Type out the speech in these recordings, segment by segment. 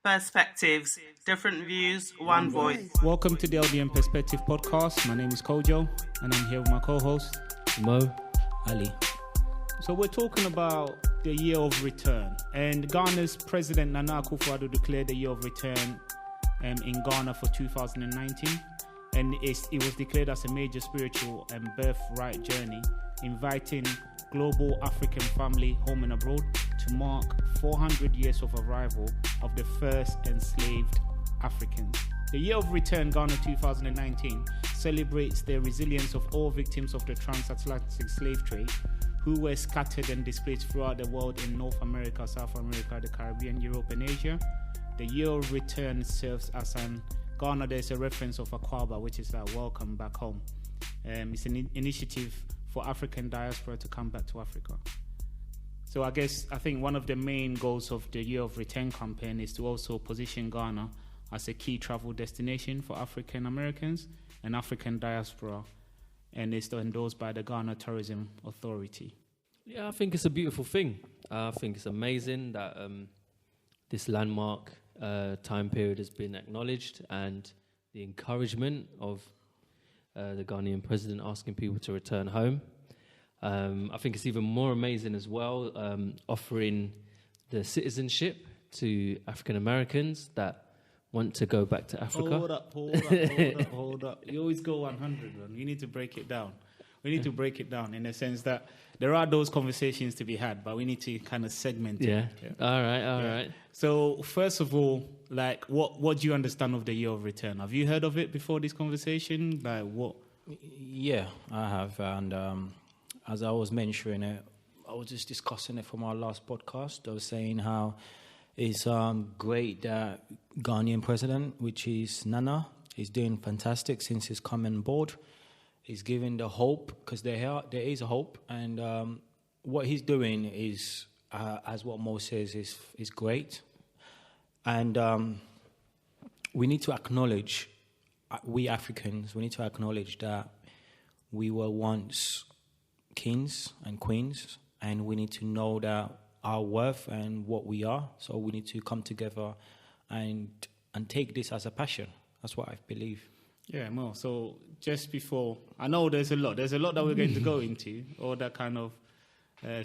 Perspectives, different views, one voice. Welcome to the LDM Perspective Podcast. My name is Kojo, and I'm here with my co-host, Mo, Ali. So we're talking about the year of return. And Ghana's President Nana Akufo-Addo declared the year of return in Ghana for 2019. And it was declared as a major spiritual and birthright journey, inviting global African family home and abroad to mark 400 years of arrival of the first enslaved Africans. The Year of Return Ghana 2019 celebrates the resilience of all victims of the transatlantic slave trade who were scattered and displaced throughout the world in North America, South America, the Caribbean, Europe, and Asia. The Year of Return serves as Ghana, there's a reference of Akwaba, which is like welcome back home. It's an initiative for African diaspora to come back to Africa. So I think one of the main goals of the Year of Return campaign is to also position Ghana as a key travel destination for African Americans and African diaspora, and it's endorsed by the Ghana Tourism Authority. Yeah, I think it's a beautiful thing. I think it's amazing that this landmark time period has been acknowledged, and the encouragement of the Ghanaian president asking people to return home. I think it's even more amazing as well, offering the citizenship to African Americans that want to go back to Africa. Hold up. You always go 100, man. You need to break it down. We need to break it down in the sense that there are those conversations to be had, but we need to kind of segment it. Yeah. All right. So first of all, like, what do you understand of the Year of Return? Have you heard of it before this conversation? Like, what? Yeah, I have. And as I was mentioning it, I was just discussing it from our last podcast. I was saying how it's great that Ghanaian president, which is Nana, is doing fantastic since he's come on board. He's giving the hope, because there is a hope, and what he's doing is, as what Mo says, is great. And we need to acknowledge, we Africans, we need to acknowledge that we were once kings and queens, and we need to know that our worth and what we are. So we need to come together and take this as a passion. That's what I believe. Yeah, Mo. So just before, I know there's a lot that we're going to go into, or that kind of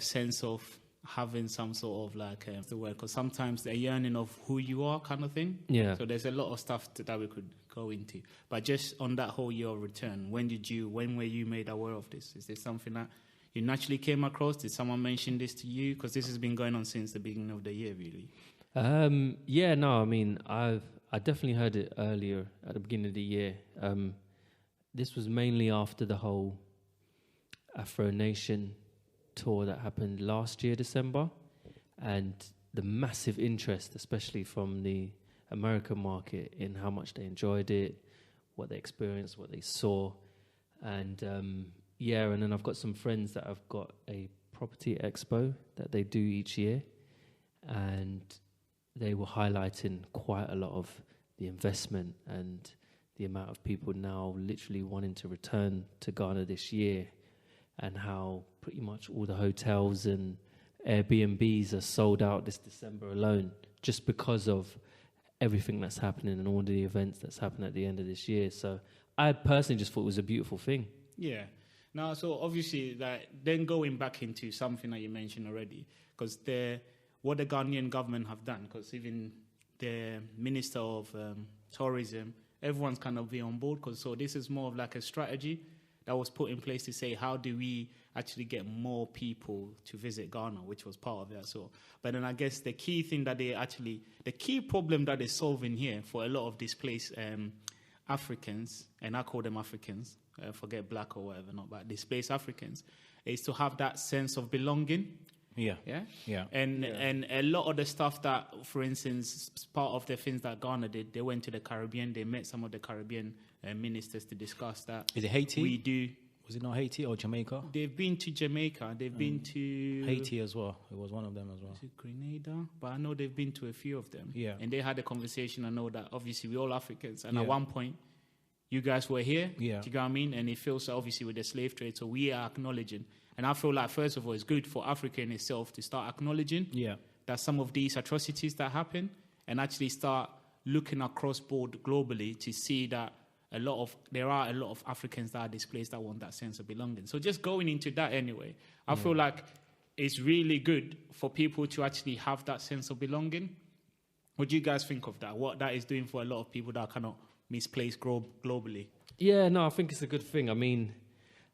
sense of having some sort of like the word, because sometimes the yearning of who you are kind of thing. Yeah. So there's a lot of stuff that we could go into. But just on that whole Year of Return, when were you made aware of this? Is this something that you naturally came across? Did someone mention this to you? Because this has been going on since the beginning of the year, really. I definitely heard it earlier at the beginning of the year. This was mainly after the whole Afro Nation tour that happened last year, December, and the massive interest, especially from the American market, in how much they enjoyed it, what they experienced, what they saw. And and then I've got some friends that have got a property expo that they do each year, and they were highlighting quite a lot of the investment and the amount of people now literally wanting to return to Ghana this year, and how pretty much all the hotels and Airbnbs are sold out this December alone, just because of everything that's happening and all the events that's happening at the end of this year. So I personally just thought it was a beautiful thing. Yeah. Now, so obviously, like, then going back into something that you mentioned already, because what the Ghanaian government have done, because even the Minister of Tourism, everyone's kind of be on board, because so this is more of like a strategy that was put in place to say, how do we actually get more people to visit Ghana, which was part of that. So, but then I guess the key thing that the key problem that they're solving here for a lot of displaced Africans, and I call them Africans, forget black or whatever, not but displaced Africans, is to have that sense of belonging. Yeah. And a lot of the stuff that, for instance, part of the things that Ghana did, they went to the Caribbean, they met some of the Caribbean ministers to discuss that. Is it Haiti? We do. Was it not Haiti or Jamaica? They've been to Jamaica. They've been to Haiti as well. It was one of them as well. Is it Grenada? But I know they've been to a few of them. Yeah. And they had a conversation. I know that obviously we're all Africans. And at one point, you guys were here. Yeah. Do you get what I mean? And it feels obviously with the slave trade. So we are acknowledging. And I feel like, first of all, it's good for Africa in itself to start acknowledging that some of these atrocities that happen, and actually start looking across board globally to see that there are a lot of Africans that are displaced that want that sense of belonging. So just going into that anyway, I feel like it's really good for people to actually have that sense of belonging. What do you guys think of that? What that is doing for a lot of people that are kind of misplaced globally? Yeah, no, I think it's a good thing. I mean,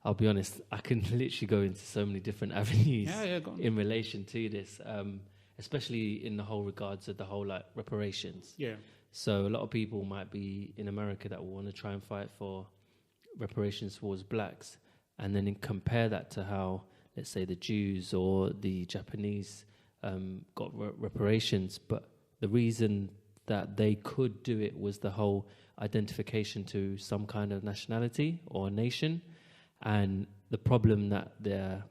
I'll be honest, I can literally go into so many different avenues Go on. in relation to this, especially in the whole regards of the whole like reparations. Yeah. So a lot of people might be in America that will want to try and fight for reparations towards blacks, and then compare that to how, let's say, the Jews or the Japanese got reparations. But the reason that they could do it was the whole identification to some kind of nationality or nation. And the problem that the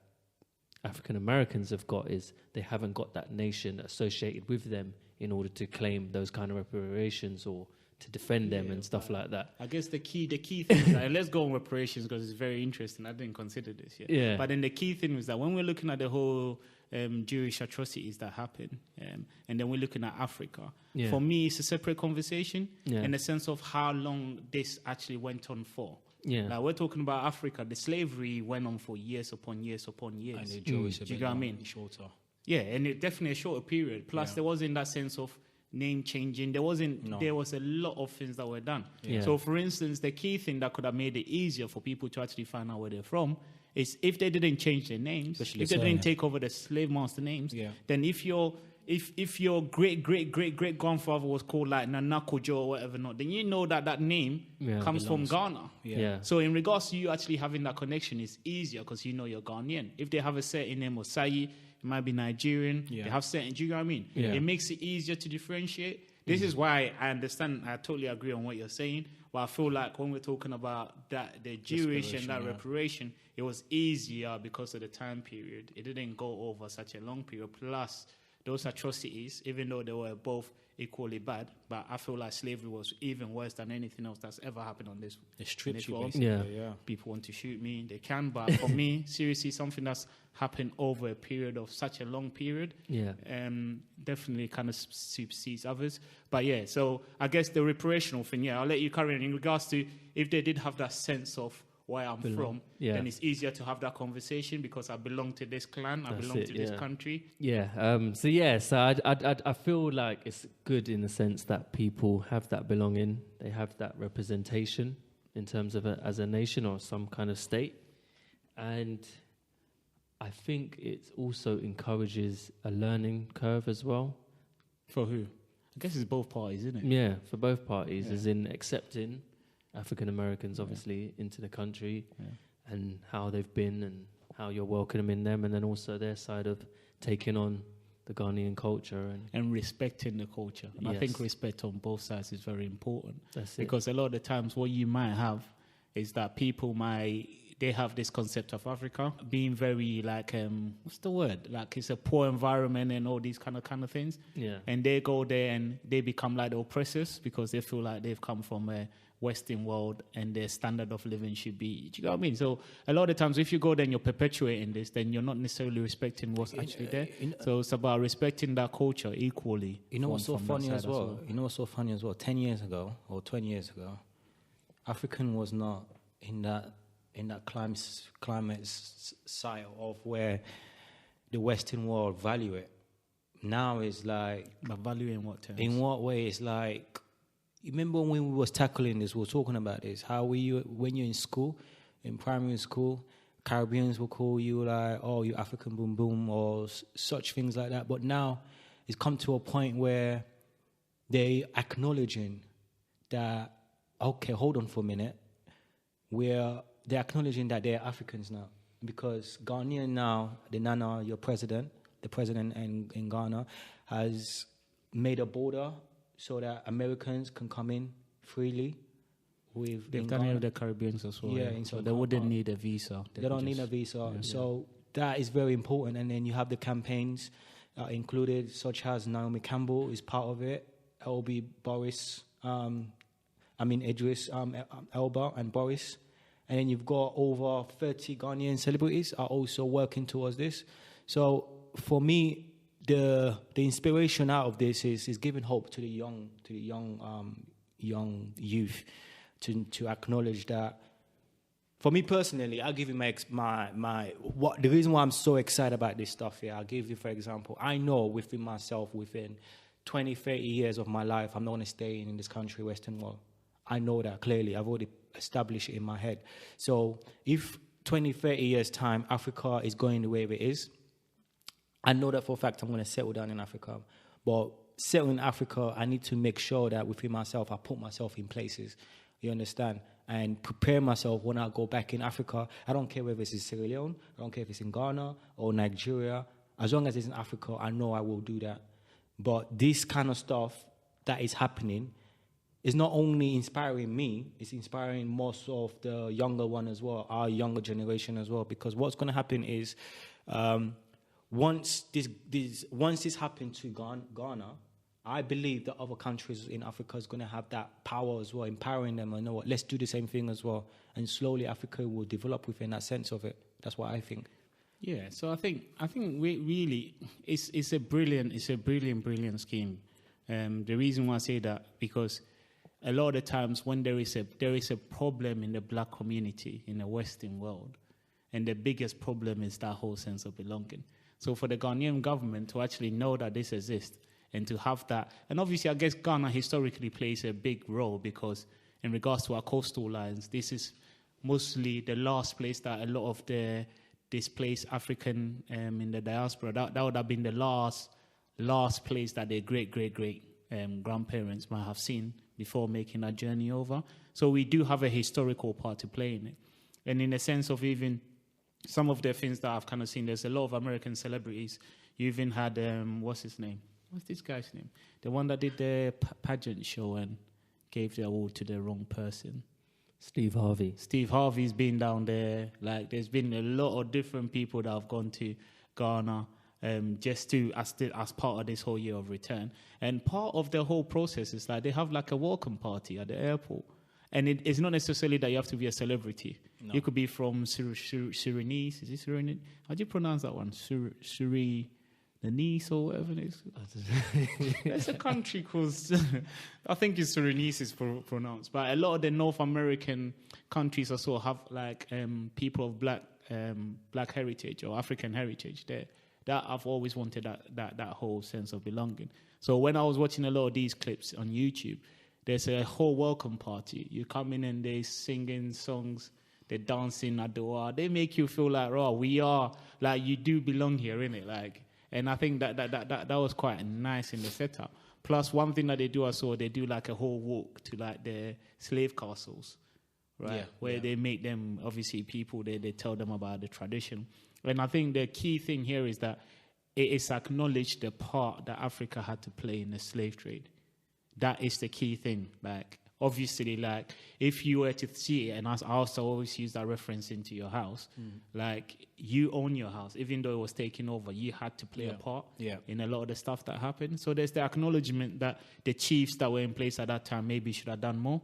African Americans have got is they haven't got that nation associated with them in order to claim those kind of reparations or to defend them and stuff like that. I guess the key thing is that, let's go on reparations because it's very interesting. I didn't consider this yet. Yeah. But then the key thing is that when we're looking at the whole Jewish atrocities that happen, and then we're looking at Africa, for me, it's a separate conversation in the sense of how long this actually went on for. Yeah. Like we're talking about Africa, the slavery went on for years upon years upon years. And the Jewish Do you get what I mean? Shorter. Yeah, and it definitely a shorter period. Plus, there wasn't that sense of name changing. There was a lot of things that were done. Yeah. So, for instance, the key thing that could have made it easier for people to actually find out where they're from is if they didn't change their names, Especially if they didn't take over the slave master names, then if your great grandfather was called like Nanakojo or whatever not, then you know that name comes from Ghana. So in regards to you actually having that connection, it's easier because you know you're Ghanaian. If they have a certain name, Osayi, it might be Nigerian. They have certain, do you know what I mean? It makes it easier to differentiate. This is why I understand, I totally agree on what you're saying, but I feel like when we're talking about that, the Jewish and that reparation, it was easier because of the time period. It didn't go over such a long period. Plus, those atrocities, even though they were both equally bad, but I feel like slavery was even worse than anything else that's ever happened on this. It strips you, world. basically. People want to shoot me, they can, but for me, seriously, something that's happened over a period of such a long period, definitely kind of supersedes others. But so I guess the reparational thing, I'll let you carry on in regards to if they did have that sense of where I'm from, then it's easier to have that conversation because I belong to this clan, I belong to this country. So I feel like it's good in the sense that people have that belonging, they have that representation in terms of as a nation or some kind of state. And I think it also encourages a learning curve as well. For who? I guess it's both parties, isn't it? Yeah, for both parties, as in accepting African Americans, obviously, into the country and how they've been and how you're welcoming them, and then also their side of taking on the Ghanaian culture and respecting the culture. And I think respect on both sides is very important. That's because a lot of the times what you might have is that people they have this concept of Africa being very like what's the word? Like it's a poor environment and all these kind of things. Yeah. And they go there and they become like the oppressors because they feel like they've come from a Western world and their standard of living should be. Do you know what I mean? So a lot of the times if you go there and you're perpetuating this, then you're not necessarily respecting what's actually there. So it's about respecting that culture equally. You know what's so funny as well? You know what's so funny as well? 10 years ago or 20 years ago, African was not in that climate side of where the Western world value it. Now it's like... But value in what terms? In what way? It's like... You remember when we was tackling this, we were talking about this, how when you're in school, in primary school, Caribbeans will call you like, oh, you African boom boom, or such things like that. But now it's come to a point where they acknowledging that, okay, hold on for a minute, they're acknowledging that they're Africans now. Because Ghanaian now, the Nana, the president in Ghana, has made a border so that Americans can come in freely. They've done it with the Caribbeans as well. So they wouldn't need a visa. They don't need a visa. So that is very important. And then you have the campaigns included, such as Naomi Campbell is part of it, LB Boris, Idris Elba and Boris. And then you've got over 30 Ghanaian celebrities are also working towards this. So for me, the inspiration out of this is giving hope to the young youth to acknowledge that. For me personally, I'll give you the reason why I'm so excited about this stuff here. I'll give you, for example, I know within myself, within 20, 30 years of my life, I'm not going to stay in this country, Western world. I know that clearly. I've already established it in my head. So if 20, 30 years' time, Africa is going the way it is, I know that for a fact I'm going to settle down in Africa. But settling in Africa, I need to make sure that within myself, I put myself in places. You understand? And prepare myself when I go back in Africa. I don't care whether it's in Sierra Leone, I don't care if it's in Ghana or Nigeria. As long as it's in Africa, I know I will do that. But this kind of stuff that is happening is not only inspiring me, it's inspiring most of the younger one as well, our younger generation as well. Because what's going to happen is once this happened to Ghana, I believe that other countries in Africa is going to have that power as well, empowering them. I know what, let's do the same thing as well. And slowly Africa will develop within that sense of it. That's what I think. Yeah, so I think we really it's a brilliant scheme. The reason why I say that, because a lot of the times when there is a problem in the black community in the Western world, and the biggest problem is that whole sense of belonging. So for the Ghanaian government to actually know that this exists and to have that, and obviously I guess Ghana historically plays a big role, because in regards to our coastal lines, this is mostly the last place that a lot of the displaced African in the diaspora, that would have been the last place that their great grandparents might have seen before making that journey over. So we do have a historical part to play in it. And in the sense of even some of the things that I've kind of seen, there's a lot of American celebrities. You even had, what's his name? What's this guy's name? The one that did the pageant show and gave the award to the wrong person. Steve Harvey. Steve Harvey's been down there. Like, there's been a lot of different people that have gone to Ghana just to as part of this whole year of return. And part of the whole process is that they have like a welcome party at the airport. And it's not necessarily that you have to be a celebrity. No. You could be from Surinese. Is it Surinese? How do you pronounce that one? Surinese or whatever it is. There's a country called, I think it's Surinese is pronounced. But a lot of the North American countries also have like people of black heritage or African heritage there. That I've always wanted that whole sense of belonging. So when I was watching a lot of these clips on YouTube, there's a whole welcome party. You come in and they're singing songs, they're dancing at the wall. They make you feel like, oh, we are, like, you do belong here, innit? Like, and I think that was quite nice in the setup. Plus, one thing that they do, I saw, they do like a whole walk to like the slave castles, right? Yeah, where they make them, obviously, people, they tell them about the tradition. And I think the key thing here is that it is acknowledged the part that Africa had to play in the slave trade. That is the key thing. Like, obviously, like, if you were to see it, and I also always use that reference into your house, like, you own your house. Even though it was taken over, you had to play a part in a lot of the stuff that happened. So there's the acknowledgement that the chiefs that were in place at that time maybe should have done more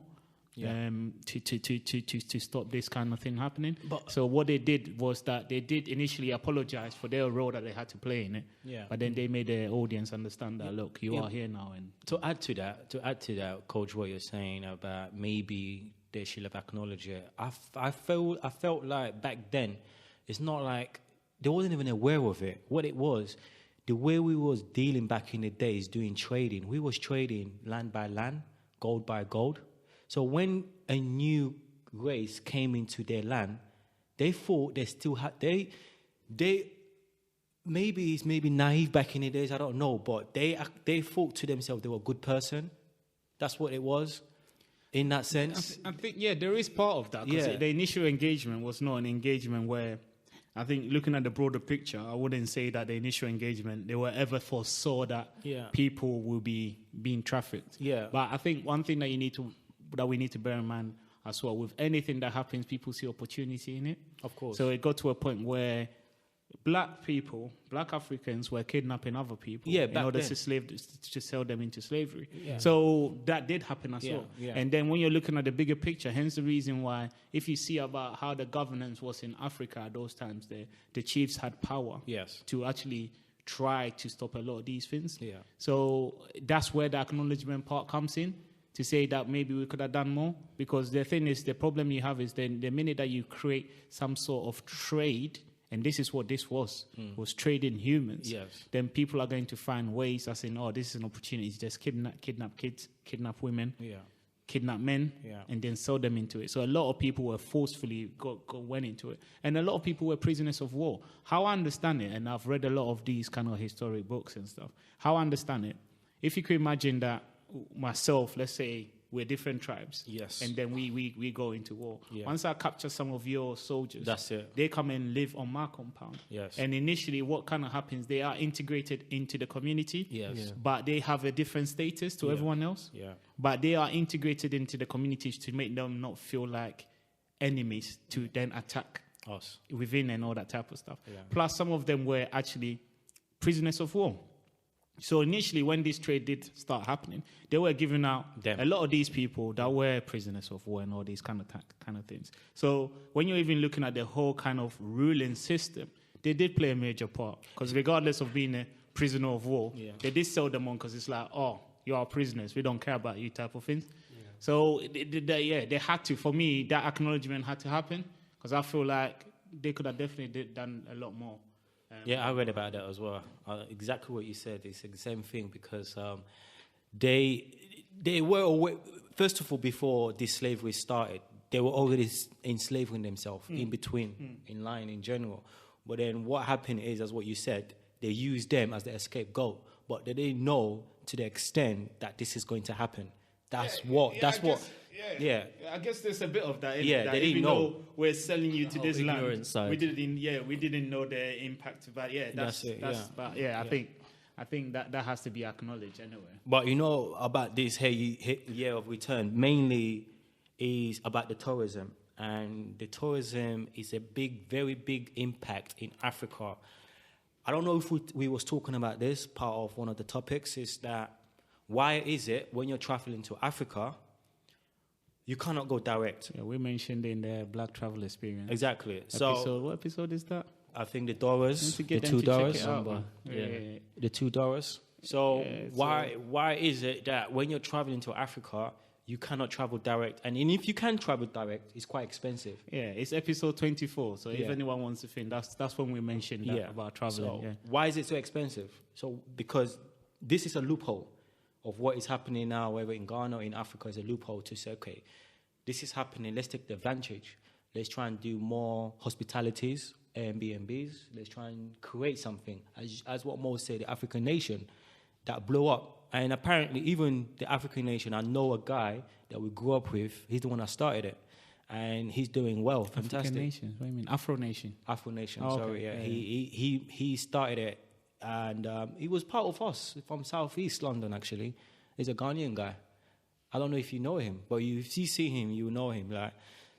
to stop this kind of thing happening. So what they did was that they did initially apologize for their role that they had to play in it. Yeah. But then they made the audience understand that, look, you are here now. And to add to that, Coach, what you're saying about maybe they should have acknowledged it. I felt like back then, it's not like they wasn't even aware of it. What it was, the way we was dealing back in the days, doing trading, we was trading land by land, gold by gold. So when a new race came into their land, they thought they still had, they maybe it's naive back in the days, I don't know, but they thought to themselves they were a good person. That's what it was, in that sense. I think, there is part of that, because the initial engagement was not an engagement where, I think looking at the broader picture, I wouldn't say that the initial engagement, they were ever foresaw that people will be being trafficked. Yeah. But I think one thing that we need to bear in mind as well, with anything that happens, people see opportunity in it. Of course. So it got to a point where black Africans were kidnapping other people in order to sell them into slavery. Yeah. So that did happen as well. Yeah. And then when you're looking at the bigger picture, hence the reason why, if you see about how the governance was in Africa at those times, the chiefs had power to actually try to stop a lot of these things. Yeah. So that's where the acknowledgement part comes in, to say that maybe we could have done more. Because the thing is, the problem you have is then the minute that you create some sort of trade, and this is what this was trading humans, Yes. then people are going to find ways as in, oh, this is an opportunity to just kidnap kids, kidnap women, Yeah. kidnap men, Yeah. and then sell them into it. So a lot of people were forcefully went into it. And a lot of people were prisoners of war. How I understand it, and I've read a lot of these kind of historic books and stuff, how I understand it, if you could imagine that myself, let's say, we're different tribes. Yes. And then we go into war. Yeah. Once I capture some of your soldiers, That's it. they come and live on my compound. Yes. And initially, what kind of happens, they are integrated into the community, Yes. Yeah. but they have a different status to everyone else. Yeah. But they are integrated into the communities to make them not feel like enemies to then attack Us. within and all that type of stuff. Yeah. Plus, some of them were actually prisoners of war. So initially, when this trade did start happening, they were giving out Them. a lot of these people that were prisoners of war and all these kind of things. So when you're even looking at the whole kind of ruling system, they did play a major part. Because regardless of being a prisoner of war, Yeah. they did sell them on because it's like, oh, you are prisoners, we don't care about you type of things. So they had to. For me, that acknowledgement had to happen because I feel like they could have definitely done a lot more. Yeah, I read about that as well. Exactly what you said. It's the same thing because they were aware, first of all, before this slavery started, they were already enslaving themselves in between, in line in general. But then what happened is, as what you said, they used them as the scapegoat, but they didn't know to the extent that this is going to happen. That's Yeah, I guess there's a bit of that. Yeah, that they didn't even know. though we're selling you to this land. ignorant side. We didn't know the impact. But yeah, That's it, yeah. But yeah, I think that has to be acknowledged anyway. But you know about this year of return, mainly is about the tourism. And the tourism is a very big impact in Africa. I don't know if we was talking about this, part of one of the topics, is that why is it when you're traveling to Africa, you cannot go direct? Yeah, we mentioned in the Black Travel Experience. Exactly. What episode is that? I think the Doras, To the get them two to check Doras. it out, Number, man. yeah. The two Doras. So Yeah, why is it that when you're traveling to Africa, you cannot travel direct? And if you can travel direct, it's quite expensive. Yeah, it's episode 24. So if Yeah. anyone wants to think, that's when we mentioned that about traveling. So why is it so expensive? So because this is a loophole of what is happening now, whether in Ghana or in Africa, is a loophole to say, okay, this is happening. Let's take the advantage. Let's try and do more hospitalities, Airbnbs. Let's try and create something. As what Mo said, the African nation that blew up. And apparently, even the African nation, I know a guy that we grew up with. He's the one that started it. And he's doing well. Fantastic. African Nation. What do you mean? Afro Nation. Afro Nation, Oh, okay. sorry. Yeah. Yeah, He started it. And he was part of us from Southeast London, actually. He's a Ghanaian guy. I don't know if you know him, but if you see him, you know him. Like,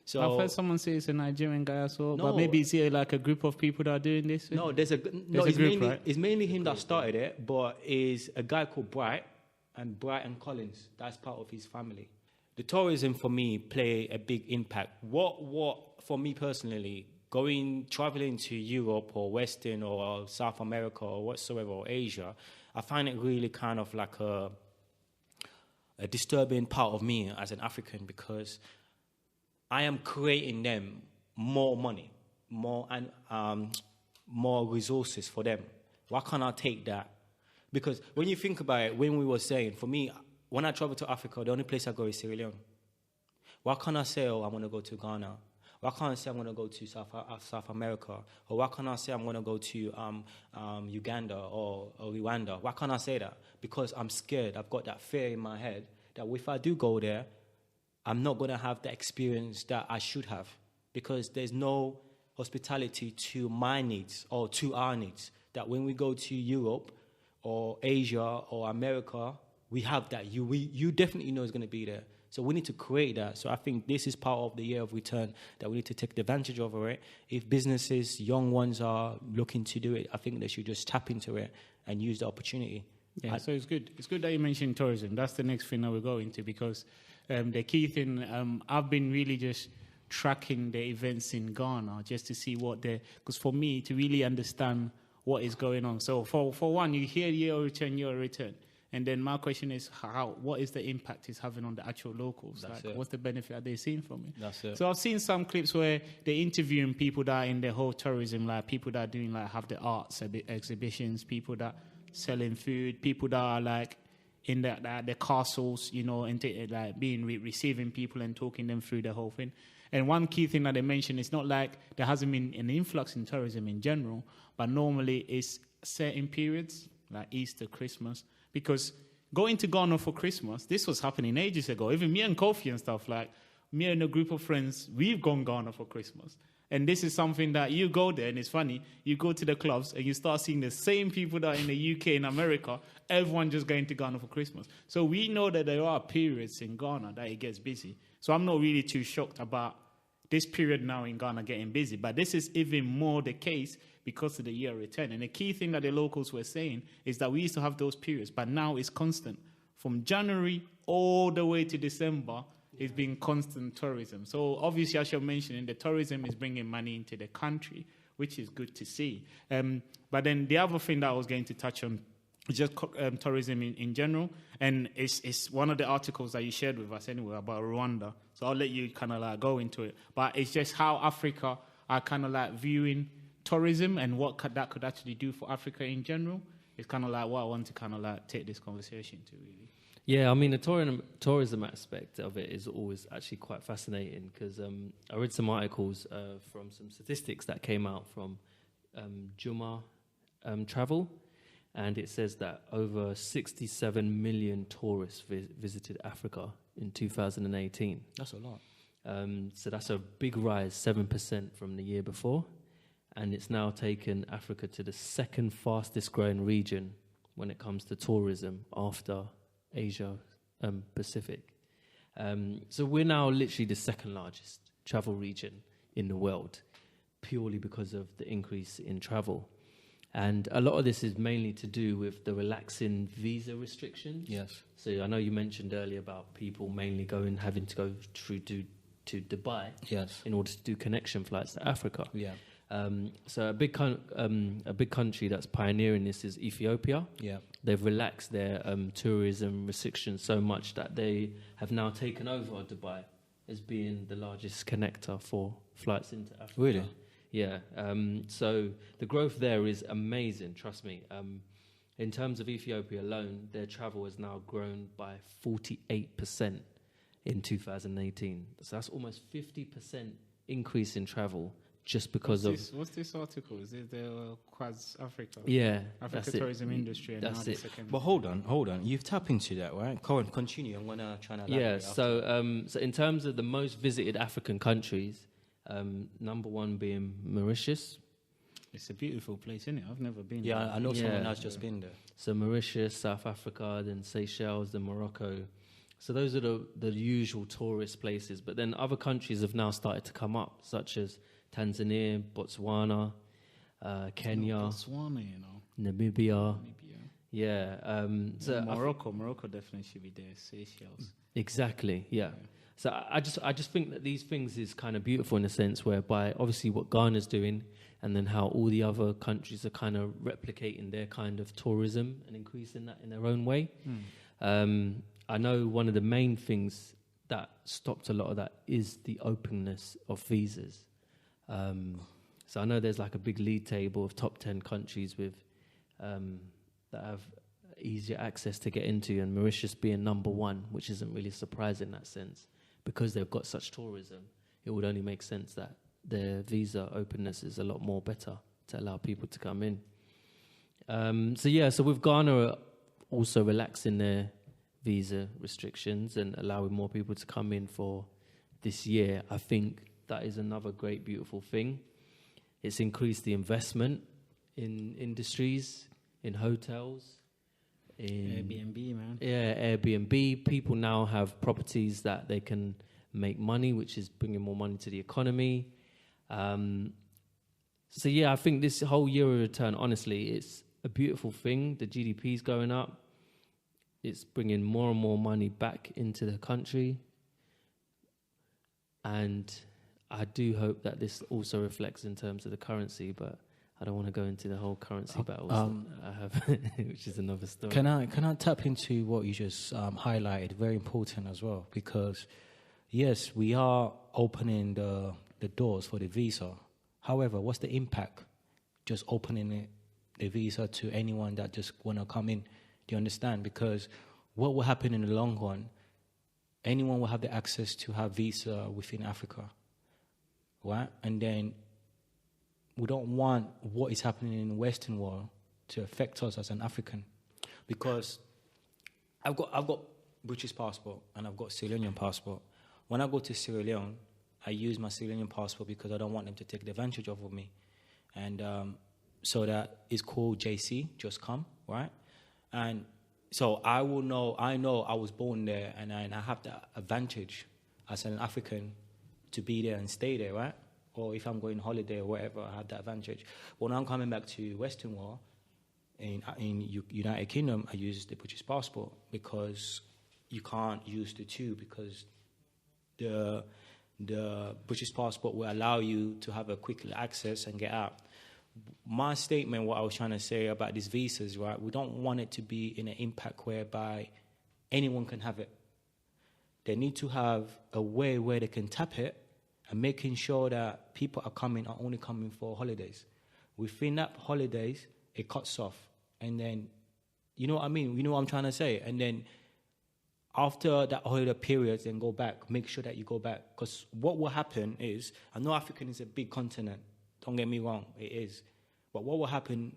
so I've heard someone say it's a Nigerian guy as well, No. but maybe it's here like a group of people that are doing this. no, it's group, mainly right? it's mainly him that started it, but is a guy called Bright and Collins. That's part of his family. The tourism for me play a big impact. What for me personally, traveling to Europe or Western or South America or whatsoever, or Asia, I find it really kind of like a disturbing part of me as an African, because I am creating them more money, more resources for them. Why can't I take that? Because when you think about it, when we were saying, for me, when I travel to Africa, the only place I go is Sierra Leone. Why can't I say, oh, I'm going to go to Ghana? Why can't I say I'm going to go to South America? Or why can't I say I'm going to go to Uganda or Rwanda? Why can't I say that? Because I'm scared. I've got that fear in my head that if I do go there, I'm not going to have the experience that I should have, because there's no hospitality to my needs or to our needs. That when we go to Europe or Asia or America, we have that. You definitely know it's going to be there. So we need to create that. So I think this is part of the year of return, that we need to take advantage of it. If businesses, young ones are looking to do it, I think they should just tap into it and use the opportunity. Yeah, so it's good. It's good that you mentioned tourism. That's the next thing that we'll go into, because the key thing, I've been really just tracking the events in Ghana just to see because for me, to really understand what is going on. So for one, you hear year of return. And then my question is, what is the impact it's having on the actual locals? What's the benefit are they seeing from it? That's it. So I've seen some clips where they're interviewing people that are in the whole tourism, like people that are doing have the arts exhibitions, people that selling food, people that are like in the castles, and being receiving people and talking them through the whole thing. And one key thing that they mentioned, it's not like there hasn't been an influx in tourism in general, but normally it's certain periods, like Easter, Christmas. Because going to Ghana for Christmas, this was happening ages ago. Even me and Kofi and stuff, like me and a group of friends, we've gone Ghana for Christmas. And this is something that you go there, and it's funny, you go to the clubs and you start seeing the same people that are in the UK and America, everyone just going to Ghana for Christmas. So we know that there are periods in Ghana that it gets busy. So I'm not really too shocked about this period now in Ghana getting busy. But this is even more the case because of the year of return. And the key thing that the locals were saying is that we used to have those periods, but now it's constant. From January all the way to December, it's been constant tourism. So obviously, as you're mentioning, the tourism is bringing money into the country, which is good to see. But then the other thing that I was going to touch on is just tourism in general. And it's one of the articles that you shared with us anyway about Rwanda. So I'll let you kind of go into it. But it's just how Africa are kind of viewing tourism and what that could actually do for Africa in general. It's kind of what I want to kind of take this conversation to, really. Yeah, I mean, the tourism aspect of it is always actually quite fascinating because I read some articles from some statistics that came out from Juma Travel, and it says that over 67 million tourists visited Africa in 2018. That's a lot. So that's a big rise, 7% from the year before. And it's now taken Africa to the second fastest growing region when it comes to tourism after Asia Pacific. So we're now literally the second largest travel region in the world, purely because of the increase in travel. And a lot of this is mainly to do with the relaxing visa restrictions. Yes. So I know you mentioned earlier about people mainly having to go through to Dubai. Yes. In order to do connection flights to Africa. Yeah. So a big country that's pioneering this is Ethiopia. Yeah. They've relaxed their tourism restrictions so much that they have now taken over Dubai as being the largest connector for flights into Africa. Really? Yeah. So the growth there is amazing, trust me. In terms of Ethiopia alone, their travel has now grown by 48% in 2018. So that's almost 50% increase in travel. Just because what's this article? Is it the Quads Africa? Yeah, Africa tourism industry. And that's it. But hold on. You've tapped into that, right? Go on, continue. I'm gonna try and elaborate. Yeah. So in terms of the most visited African countries, number one being Mauritius. It's a beautiful place, isn't it? I've never been. Yeah, there. I know someone has just been there. So Mauritius, South Africa, then Seychelles, then Morocco. So those are the usual tourist places. But then other countries have now started to come up, such as Tanzania, Botswana, Kenya, Botswana, Namibia. Yeah. So Morocco definitely should be there. Seychelles. Exactly. Yeah. So I just think that these things is kind of beautiful in a sense whereby obviously what Ghana's doing and then how all the other countries are kind of replicating their kind of tourism and increasing that in their own way. I know one of the main things that stopped a lot of that is the openness of visas. So I know there's like a big league table of top 10 countries with that have easier access to get into, and Mauritius being number one, which isn't really surprising in that sense, because they've got such tourism. It would only make sense that their visa openness is a lot more better to allow people to come in. So with Ghana also relaxing their visa restrictions and allowing more people to come in for this year, I think that is another great, beautiful thing. It's increased the investment in industries, in hotels, in Airbnb, man. Yeah, Airbnb. People now have properties that they can make money, which is bringing more money to the economy. So I think this whole year of return, honestly, it's a beautiful thing. The GDP is going up. It's bringing more and more money back into the country. And I do hope that this also reflects in terms of the currency, but I don't want to go into the whole currency battles that I have, which is another story. Can I tap into what you just highlighted? Very important as well, because yes, we are opening the doors for the visa. However, what's the impact just opening the visa to anyone that just want to come in? Do you understand? Because what will happen in the long run, anyone will have the access to have visa within Africa, right? And then we don't want what is happening in the Western world to affect us as an African, because I've got British passport and I've got Sierra Leonean passport. When I go to Sierra Leone, I use my Sierra Leonean passport because I don't want them to take advantage of me, and so that is called JC, just come, right? And so I know I was born there, and I have that advantage as an African to be there and stay there, right? Or if I'm going holiday or whatever, I have that advantage. When I'm coming back to Western world, in United Kingdom, I use the British passport because you can't use the two, because the British passport will allow you to have a quick access and get out. My statement, what I was trying to say about these visas, right, we don't want it to be in an impact whereby anyone can have it. They need to have a way where they can tap it, and making sure that people are only coming for holidays. Within that holidays, it cuts off. And then, you know what I mean? You know what I'm trying to say? And then after that holiday period, then go back. Make sure that you go back. Because what will happen is, I know Africa is a big continent. Don't get me wrong, it is. But what will happen,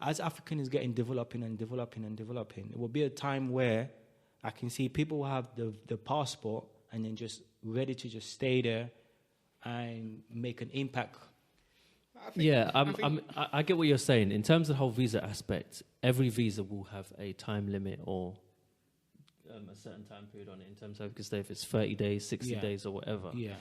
as African is getting developing, it will be a time where I can see people will have the passport and then just ready to just stay there and make an impact. I get what you're saying. In terms of the whole visa aspect, every visa will have a time limit or a certain time period on it, in terms of, because if it's 30 days, 60 days or whatever. Yeah.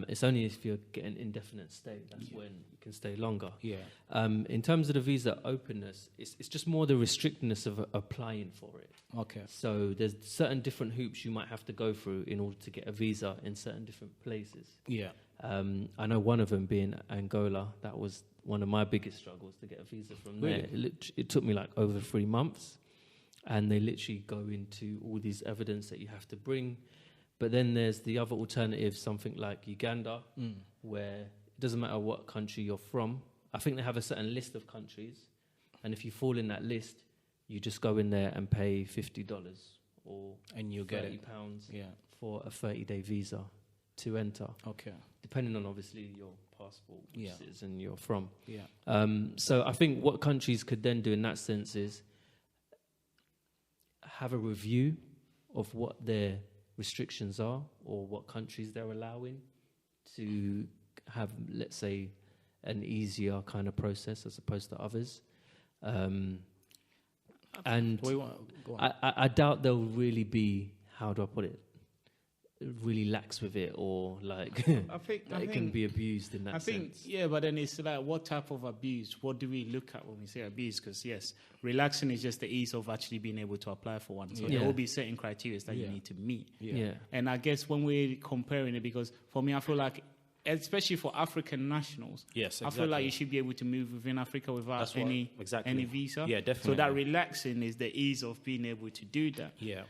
It's only if you're getting indefinite stay, that's when you can stay longer. Yeah. In terms of the visa openness, it's just more the restrictedness of applying for it. Okay. So there's certain different hoops you might have to go through in order to get a visa in certain different places. Yeah. I know one of them being Angola. That was one of my biggest struggles to get a visa from there. It took me like over 3 months, and they literally go into all these evidence that you have to bring. But then there's the other alternative, something like Uganda, where it doesn't matter what country you're from. I think they have a certain list of countries, and if you fall in that list, you just go in there and pay $50 or and you get £30 for a 30-day visa to enter. Okay. Depending on obviously your passport, which citizen you're from. Yeah. So I think what countries could then do in that sense is have a review of what their restrictions are, or what countries they're allowing to have, let's say, an easier kind of process as opposed to others. And I doubt there'll really be, how do I put it, really lax with it, or like I think it can be abused in that sense. Yeah, but then it's like, what type of abuse? What do we look at when we say abuse? Because yes, relaxing is just the ease of actually being able to apply for one. So there will be certain criteria that you need to meet. Yeah. And I guess when we're comparing it, because for me, I feel like, especially for African nationals, yes, exactly. I feel like you should be able to move within Africa without any visa. Yeah, definitely. So that relaxing is the ease of being able to do that. Yeah.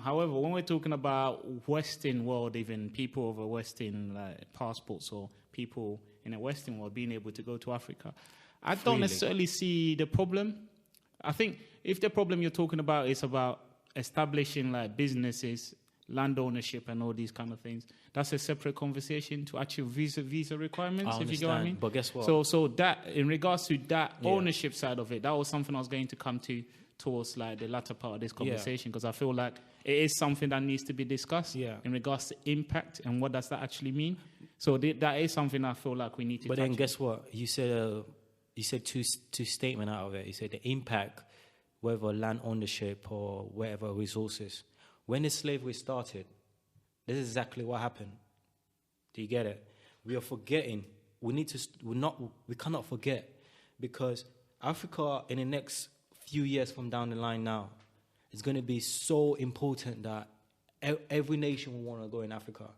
However, when we're talking about Western world, even people of a Western passports, or people in a Western world being able to go to Africa, I don't necessarily see the problem. I think if the problem you're talking about is about establishing like businesses, land ownership and all these kind of things, that's a separate conversation to achieve visa requirements, if you get what I mean. But guess what? So that, in regards to that ownership side of it, that was something I was going to come to towards like the latter part of this conversation, because I feel like it is something that needs to be discussed in regards to impact and what does that actually mean. So that is something I feel like we need to. But then guess what? You said two statements out of it. You said the impact, whether land ownership or whatever resources. When the slavery started, this is exactly what happened. Do you get it? We are forgetting. We cannot forget, because Africa in the next few years from down the line now is going to be so important that every nation will want to go in Africa.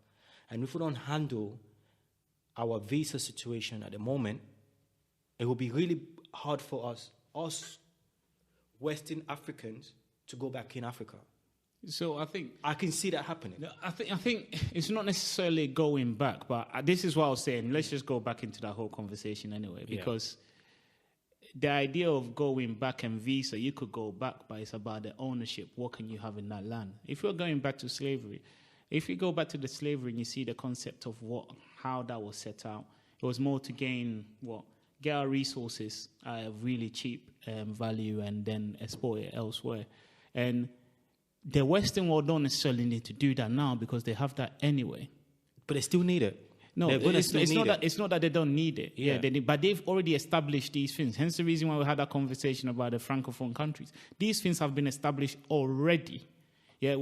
And if we don't handle our visa situation at the moment, it will be really hard for us Western Africans, to go back in Africa. So I think I can see that happening. I think it's not necessarily going back, but this is what I was saying. Let's just go back into that whole conversation anyway, because the idea of going back and visa, you could go back, but it's about the ownership. What can you have in that land? If you're going back to slavery, if you go back to the slavery and you see the concept of how that was set out, it was more to get our resources at a really cheap value and then export it elsewhere. And the Western world don't necessarily need to do that now because they have that anyway. But they still need it. No, it's not that they don't need it. Yeah. But they've already established these things. Hence the reason why we had that conversation about the Francophone countries. These things have been established already. Yeah.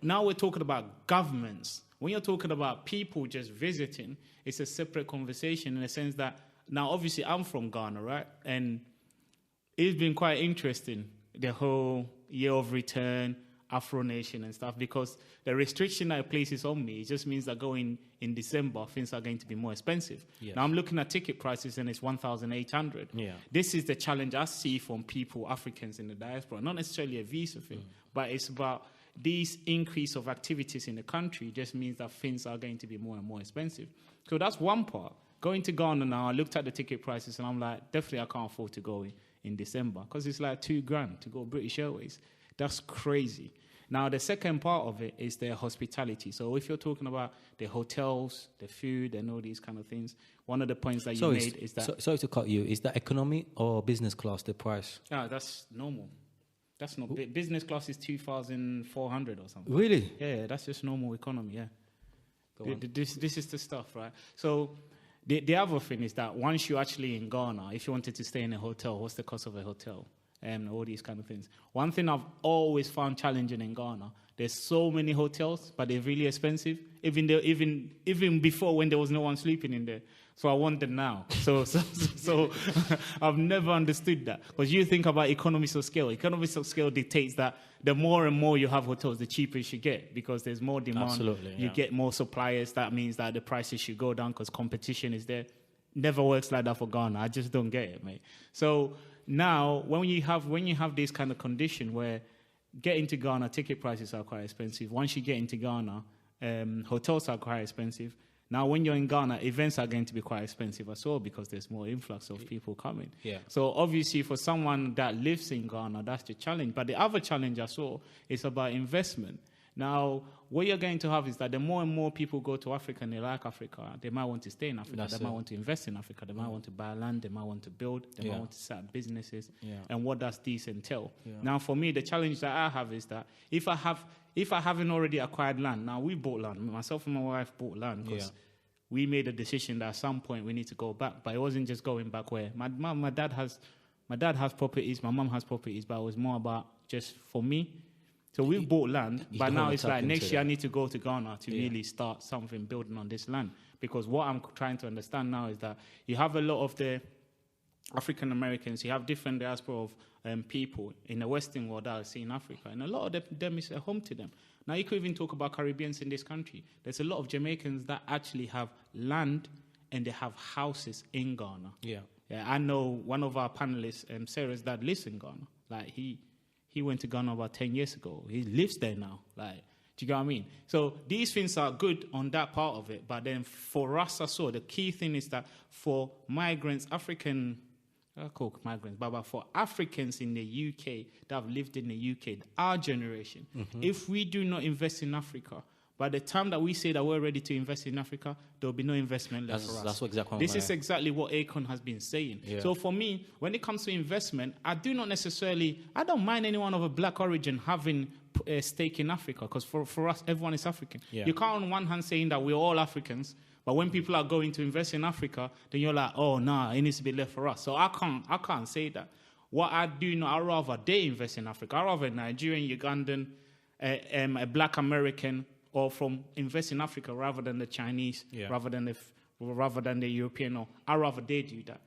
Now we're talking about governments. When you're talking about people just visiting, it's a separate conversation in the sense that, now obviously I'm from Ghana, right? And it's been quite interesting, the whole year of return, Afro Nation and stuff, because the restriction that it places on me, it just means that going in December, things are going to be more expensive. Yes. Now I'm looking at ticket prices and it's 1,800. Yeah. This is the challenge I see from people, Africans in the diaspora, not necessarily a visa thing, but it's about these increase of activities in the country just means that things are going to be more and more expensive. So that's one part. Going to Ghana now, I looked at the ticket prices and I'm like, definitely I can't afford to go in December because it's like $2,000 to go British Airways. That's crazy. Now, the second part of it is the hospitality. So if you're talking about the hotels, the food, and all these kind of things, one of the points that you made is that... Sorry to cut you. Is that economy or business class, the price? That's normal. That's not... Business class is 2,400 or something. Really? Yeah, that's just normal economy, yeah. This is the stuff, right? So the other thing is that once you're actually in Ghana, if you wanted to stay in a hotel, what's the cost of a hotel? And all these kind of things. One thing I've always found challenging in Ghana, there's so many hotels, but they're really expensive, even before when there was no one sleeping in there. So I wonder now. So I've never understood that. Because you think about economies of scale. Economies of scale dictates that the more and more you have hotels, the cheaper you should get because there's more demand. Absolutely, you get more suppliers. That means that the prices should go down because competition is there. Never works like that for Ghana. I just don't get it, mate. So now, when you have this kind of condition where getting to Ghana, ticket prices are quite expensive. Once you get into Ghana, hotels are quite expensive. Now, when you're in Ghana, events are going to be quite expensive as well because there's more influx of people coming. Yeah. So obviously, for someone that lives in Ghana, that's the challenge. But the other challenge I saw is about investment. Now, what you're going to have is that the more and more people go to Africa and they like Africa, they might want to stay in Africa, they might want to invest in Africa, they might want to buy land, they might want to build, they might want to set up businesses, and what does this entail? Yeah. Now, for me, the challenge that I have is that if I haven't already acquired land, now we bought land, myself and my wife bought land because we made a decision that at some point we need to go back, but it wasn't just going back where my dad has properties, my mom has properties, but it was more about just for me. So we've bought land, but now it's like next year I need to go to Ghana to really start something building on this land. Because what I'm trying to understand now is that you have a lot of the African Americans, you have different diaspora of people in the Western world that are in Africa, and a lot of them is a home to them. Now you could even talk about Caribbeans in this country. There's a lot of Jamaicans that actually have land and they have houses in Ghana. Yeah, I know one of our panelists, Sarah's dad, lives in Ghana. Like he went to Ghana about 10 years ago. He lives there now. Like, do you get what I mean? So these things are good on that part of it. But then for us as well, the key thing is that for migrants, but for Africans in the UK that have lived in the UK, our generation, if we do not invest in Africa, by the time that we say that we're ready to invest in Africa, there will be no investment left for us. This is exactly what Akon has been saying. Yeah. So for me, when it comes to investment, I don't mind anyone of a black origin having a stake in Africa, because for us, everyone is African. Yeah. You can't on one hand saying that we're all Africans, but when people are going to invest in Africa, then you're like, oh, nah, it needs to be left for us. So I can't say that. What I do know, I'd rather they invest in Africa. I'd rather a Nigerian, Ugandan, a black American, or from invest in Africa rather than the Chinese, rather than the European. Or I'd rather they do that.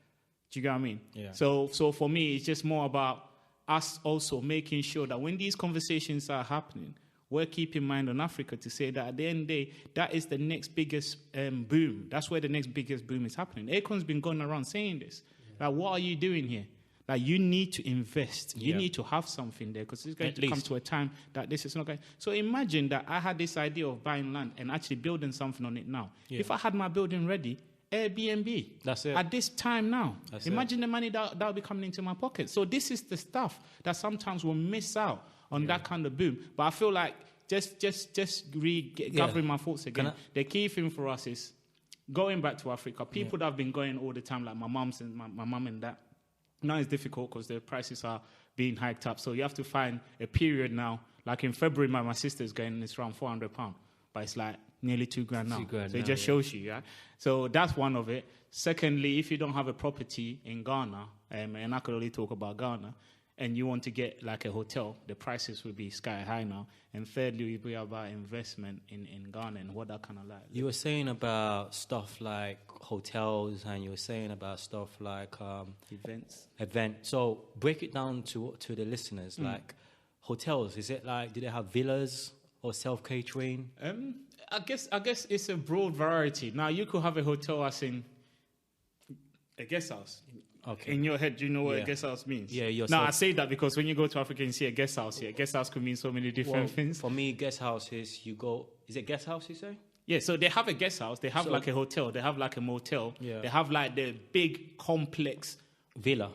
Do you get what I mean? Yeah. So for me, it's just more about us also making sure that when these conversations are happening, we're keeping in mind on Africa to say that at the end of the day, that is the next biggest boom. That's where the next biggest boom is happening. Akon's been going around saying this. Like, what are you doing here? Like, you need to invest. You need to have something there because it's going to come to a time that this is not going. So imagine that I had this idea of buying land and actually building something on it now. Yeah. If I had my building ready, Airbnb. That's it. At this time now. Imagine the money that will be coming into my pocket. So this is the stuff that sometimes we'll miss out on that kind of boom. But I feel like just gathering my thoughts again. The key thing for us is going back to Africa. People that have been going all the time, like my mum and dad. Now it's difficult because the prices are being hiked up. So you have to find a period now. Like in February, my sister's going, it's around £400. But it's like nearly $2,000 now. So it just shows you, yeah? So that's one of it. Secondly, if you don't have a property in Ghana, and I could only talk about Ghana, and you want to get like a hotel, the prices will be sky high now. And thirdly, it will be about investment in Ghana and what that kind of like. You were saying about stuff like hotels, and you were saying about stuff like events. So break it down to the listeners. Like hotels, is it like, do they have villas or self-catering? I guess it's a broad variety. Now you could have a hotel as in a guest house. Okay. In your head, do you know what a guest house means? Yeah, I say that because when you go to Africa and see a guest house here, guest house could mean so many different things. For me, guest house is is it guest house you say? Yeah, so they have a guest house, they have like a hotel, they have like a motel, they have like the big complex villa.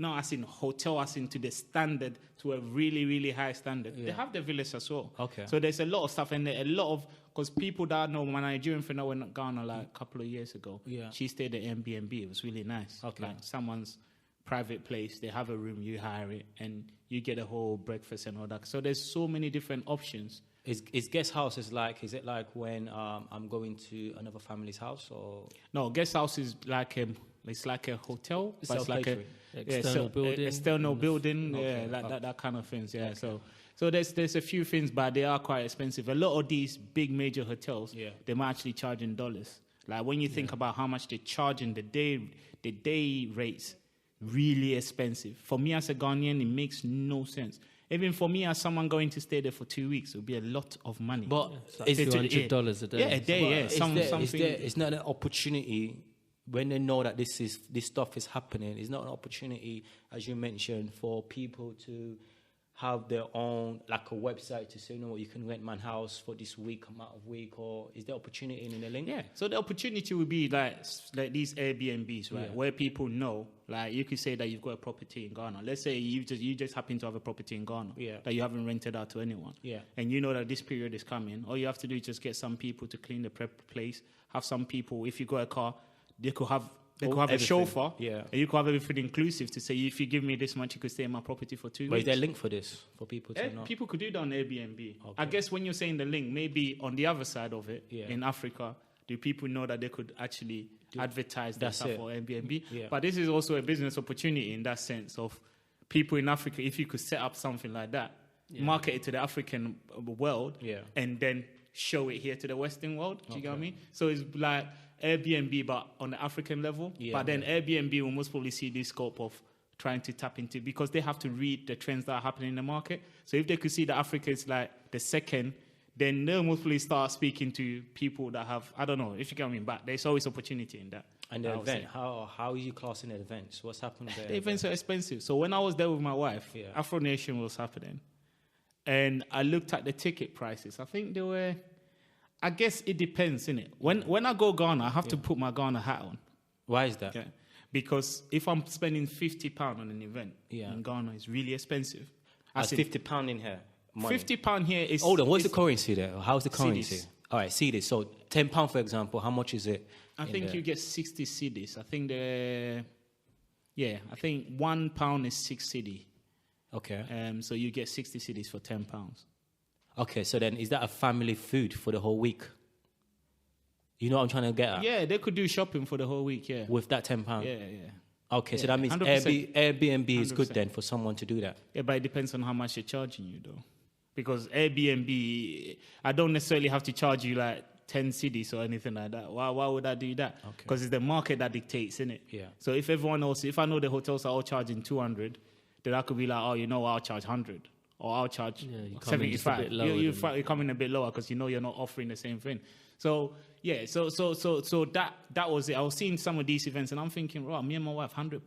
As in hotel, as in to the standard, to a really, really high standard. Yeah. They have the villas as well. Okay. So there's a lot of stuff, and a lot of, because people that know, my Nigerian friend that went to Ghana like a couple of years ago, she stayed at Airbnb. It was really nice. Okay. Like someone's private place, they have a room, you hire it, and you get a whole breakfast and all that. So there's so many different options. Is guest house is it like when I'm going to another family's house, or? No, guest house is like it's like a hotel, but it's like a external building, that kind of things. Yeah, okay. So there's a few things, but they are quite expensive. A lot of these big major hotels, they might actually charge in dollars. Like when you think about how much they charge in the day rates, really expensive. For me as a Ghanaian, it makes no sense. Even for me, as someone going to stay there for 2 weeks, it would be a lot of money. But it's $200 a day. Yeah, a day. It's not an opportunity when they know that this stuff is happening. It's not an opportunity, as you mentioned, for people to have their own, like a website to say, you know what, you can rent my house for this amount of week, or is there opportunity in the link? Yeah, so the opportunity would be like these Airbnbs, right, where people know, like you could say that you've got a property in Ghana. Let's say you just happen to have a property in Ghana that you haven't rented out to anyone. Yeah. And you know that this period is coming. All you have to do is just get some people to clean the place, have some people, if you got a car, they could have a chauffeur, and you could have everything inclusive to say, if you give me this much, you could stay in my property for 2 weeks. But is there a link for this, for people to know? People could do that on Airbnb. Okay. I guess when you're saying the link, maybe on the other side of it, in Africa, do people know that they could actually advertise that stuff for Airbnb? Yeah. But this is also a business opportunity in that sense of people in Africa, if you could set up something like that, market it to the African world, and then show it here to the Western world. Do you get what I mean? So it's like Airbnb, but on the African level. But then Airbnb will most probably see this scope of trying to tap into, because they have to read the trends that are happening in the market. So if they could see that Africa is like the second, then they'll most probably start speaking to people that have, I don't know, if you get what I mean, but there's always opportunity in that. And the event, how are you classing the events? What's happening there? The events are expensive. So when I was there with my wife, Afro Nation was happening. And I looked at the ticket prices. I think they were, I guess it depends, innit? When I go Ghana, I have to put my Ghana hat on. Why is that? Yeah. Because if I'm spending £50 on an event in Ghana, it's really expensive. That's £50 in here? Money. £50 here is... Hold on, what's the currency there? How's the currency? Cedis. All right, cedis. So £10, for example, how much is it? I think you get 60 cedis. I think I think £1 is 6 cedi. Okay. So you get 60 cedis for £10. Okay, so then is that a family food for the whole week? You know what I'm trying to get at? Yeah, they could do shopping for the whole week, With that £10? Yeah. Okay, so that means Airbnb is 100%. Good then for someone to do that? Yeah, but it depends on how much they're charging you, though. Because Airbnb, I don't necessarily have to charge you like 10 cedis or anything like that. Why would I do that? Because it's the market that dictates, innit? Yeah. So if everyone else, if I know the hotels are all charging 200, then I could be like, oh, you know what, I'll charge 100. or I'll charge Yeah, you come in just a 75. bit lower You than- come in a bit lower because you know you're not offering the same thing. So yeah, so that was it. I was seeing some of these events and I'm thinking, right, me and my wife, £100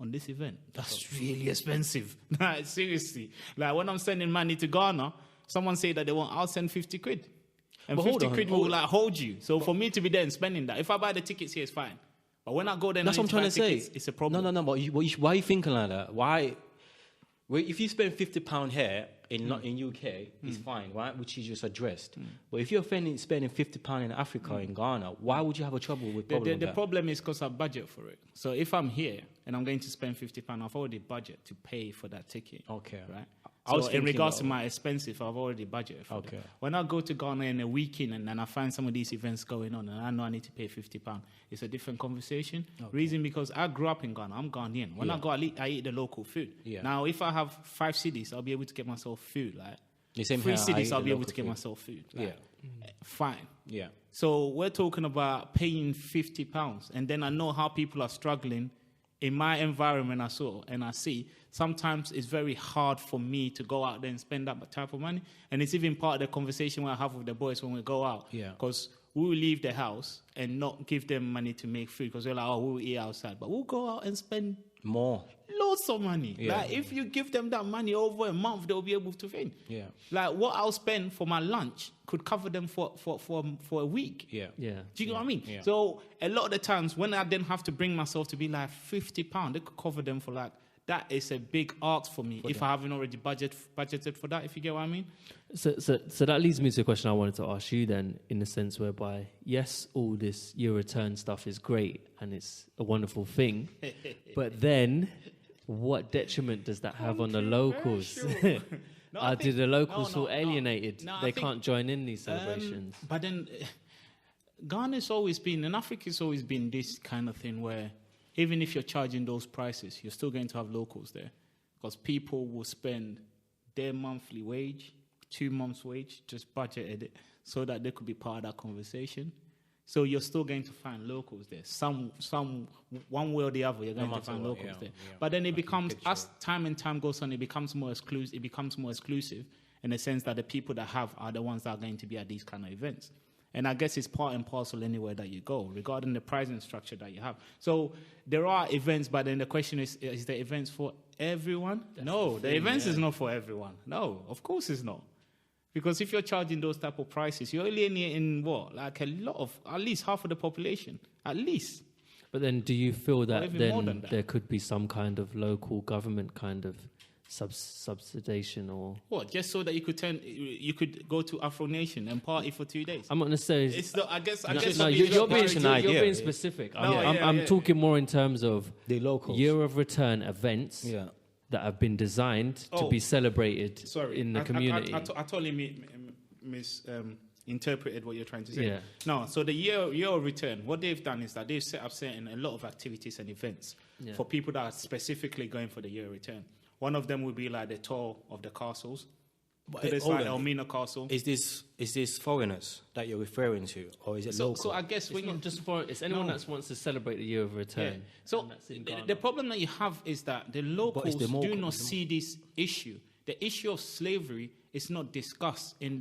on this event. That's really expensive. Like, seriously. Like when I'm sending money to Ghana, someone say that they want, I'll send 50 quid. And But hold 50 on, quid hold will like hold you. So for me to be there and spending that, if I buy the tickets here, it's fine. But when I go there, and That's I what need I'm trying buy to say. tickets, it's a problem. No. But why are you thinking like that? Why? Well, if you spend £50 here in not in UK, it's fine, right? Which is just addressed. But if you're spending £50 in Africa, in Ghana, why would you have a trouble with problem? The problem is because I budget for it. So if I'm here and I'm going to spend £50, I've already budgeted to pay for that ticket. Okay. Right? I was So in thinking regards to about- my expensive, I've already budgeted for Okay. that. When I go to Ghana in a weekend and then I find some of these events going on and I know I need to pay £50, it's a different conversation. Reason because I grew up in Ghana. I'm Ghanaian. When I go, I eat the local food. Yeah. Now, if I have 5 cities, I'll be able to get myself food. Like The same 3 here, I cities, eat I'll the be able local to get food. myself food. Like, Yeah. Fine. Yeah. So we're talking about paying £50, and then I know how people are struggling. In my environment, I saw and I see sometimes it's very hard for me to go out there and spend that type of money, and it's even part of the conversation I have with the boys when we go out. Yeah. Because we will leave the house and not give them money to make food because we're like, oh, we'll eat outside, but we'll go out and spend More. loads of money. Yeah. Like if you give them that money over a month, they'll be able to think. Yeah. Like what I'll spend for my lunch could cover them for a week. Yeah. Yeah. Do you know what I mean? Yeah. So a lot of the times when I then have to bring myself to be like £50, they could cover them for like, that is a big ask for me if I haven't already budgeted for that, if you get what I mean. So that leads me to a question I wanted to ask you then, in the sense whereby, yes, all this year return stuff is great and it's a wonderful thing, but then what detriment does that have on the locals? No, I Do think- the locals no, feel alienated? no, I They think, can't join in these celebrations. But then Ghana's always been, and Africa's always been this kind of thing where even if you're charging those prices, you're still going to have locals there because people will spend their monthly wage, 2 months' wage, just budgeted it so that they could be part of that conversation. So you're still going to find locals there. Some one way or the other, you're going to matter find what, locals yeah, there. yeah. But then I it can becomes, picture as time and time goes on, it becomes more exclusive. It becomes more exclusive in the sense that the people that have are the ones that are going to be at these kind of events. And I guess it's part and parcel anywhere that you go, regarding the pricing structure that you have. So there are events, but then the question is the events for everyone? No, the events is not for everyone. No, of course it's not. Because if you're charging those type of prices, you're alienating what? Like a lot of, at least half of the population, at least. But then do you feel that even more then than that. there could be some kind of local government kind of subsidization or... What? Just so that you could go to Afro Nation and party for 2 days. I'm not necessarily... It's not, I guess. No, for no, me, you're, it's you're not being, parity. an idea. you're being Yeah. specific. No, I'm yeah. talking more in terms of The locals. year of return events Yeah. that have been designed to Oh, be celebrated Sorry, in the community. I totally misinterpreted what you're trying to say. Yeah. No, so the year of return, what they've done is that they've set up a lot of activities and events Yeah. for people that are specifically going for the year of return. One of them would be like the tour of the castles. But So there's hold like on. Elmina Castle. Is this foreigners that you're referring to, or is it So local? I guess It's when you not just for... It's anyone No. that wants to celebrate the year of return. Yeah. So and that's in the Ghana. problem that you have is that the locals the more- do not see this issue. The issue of slavery is not discussed in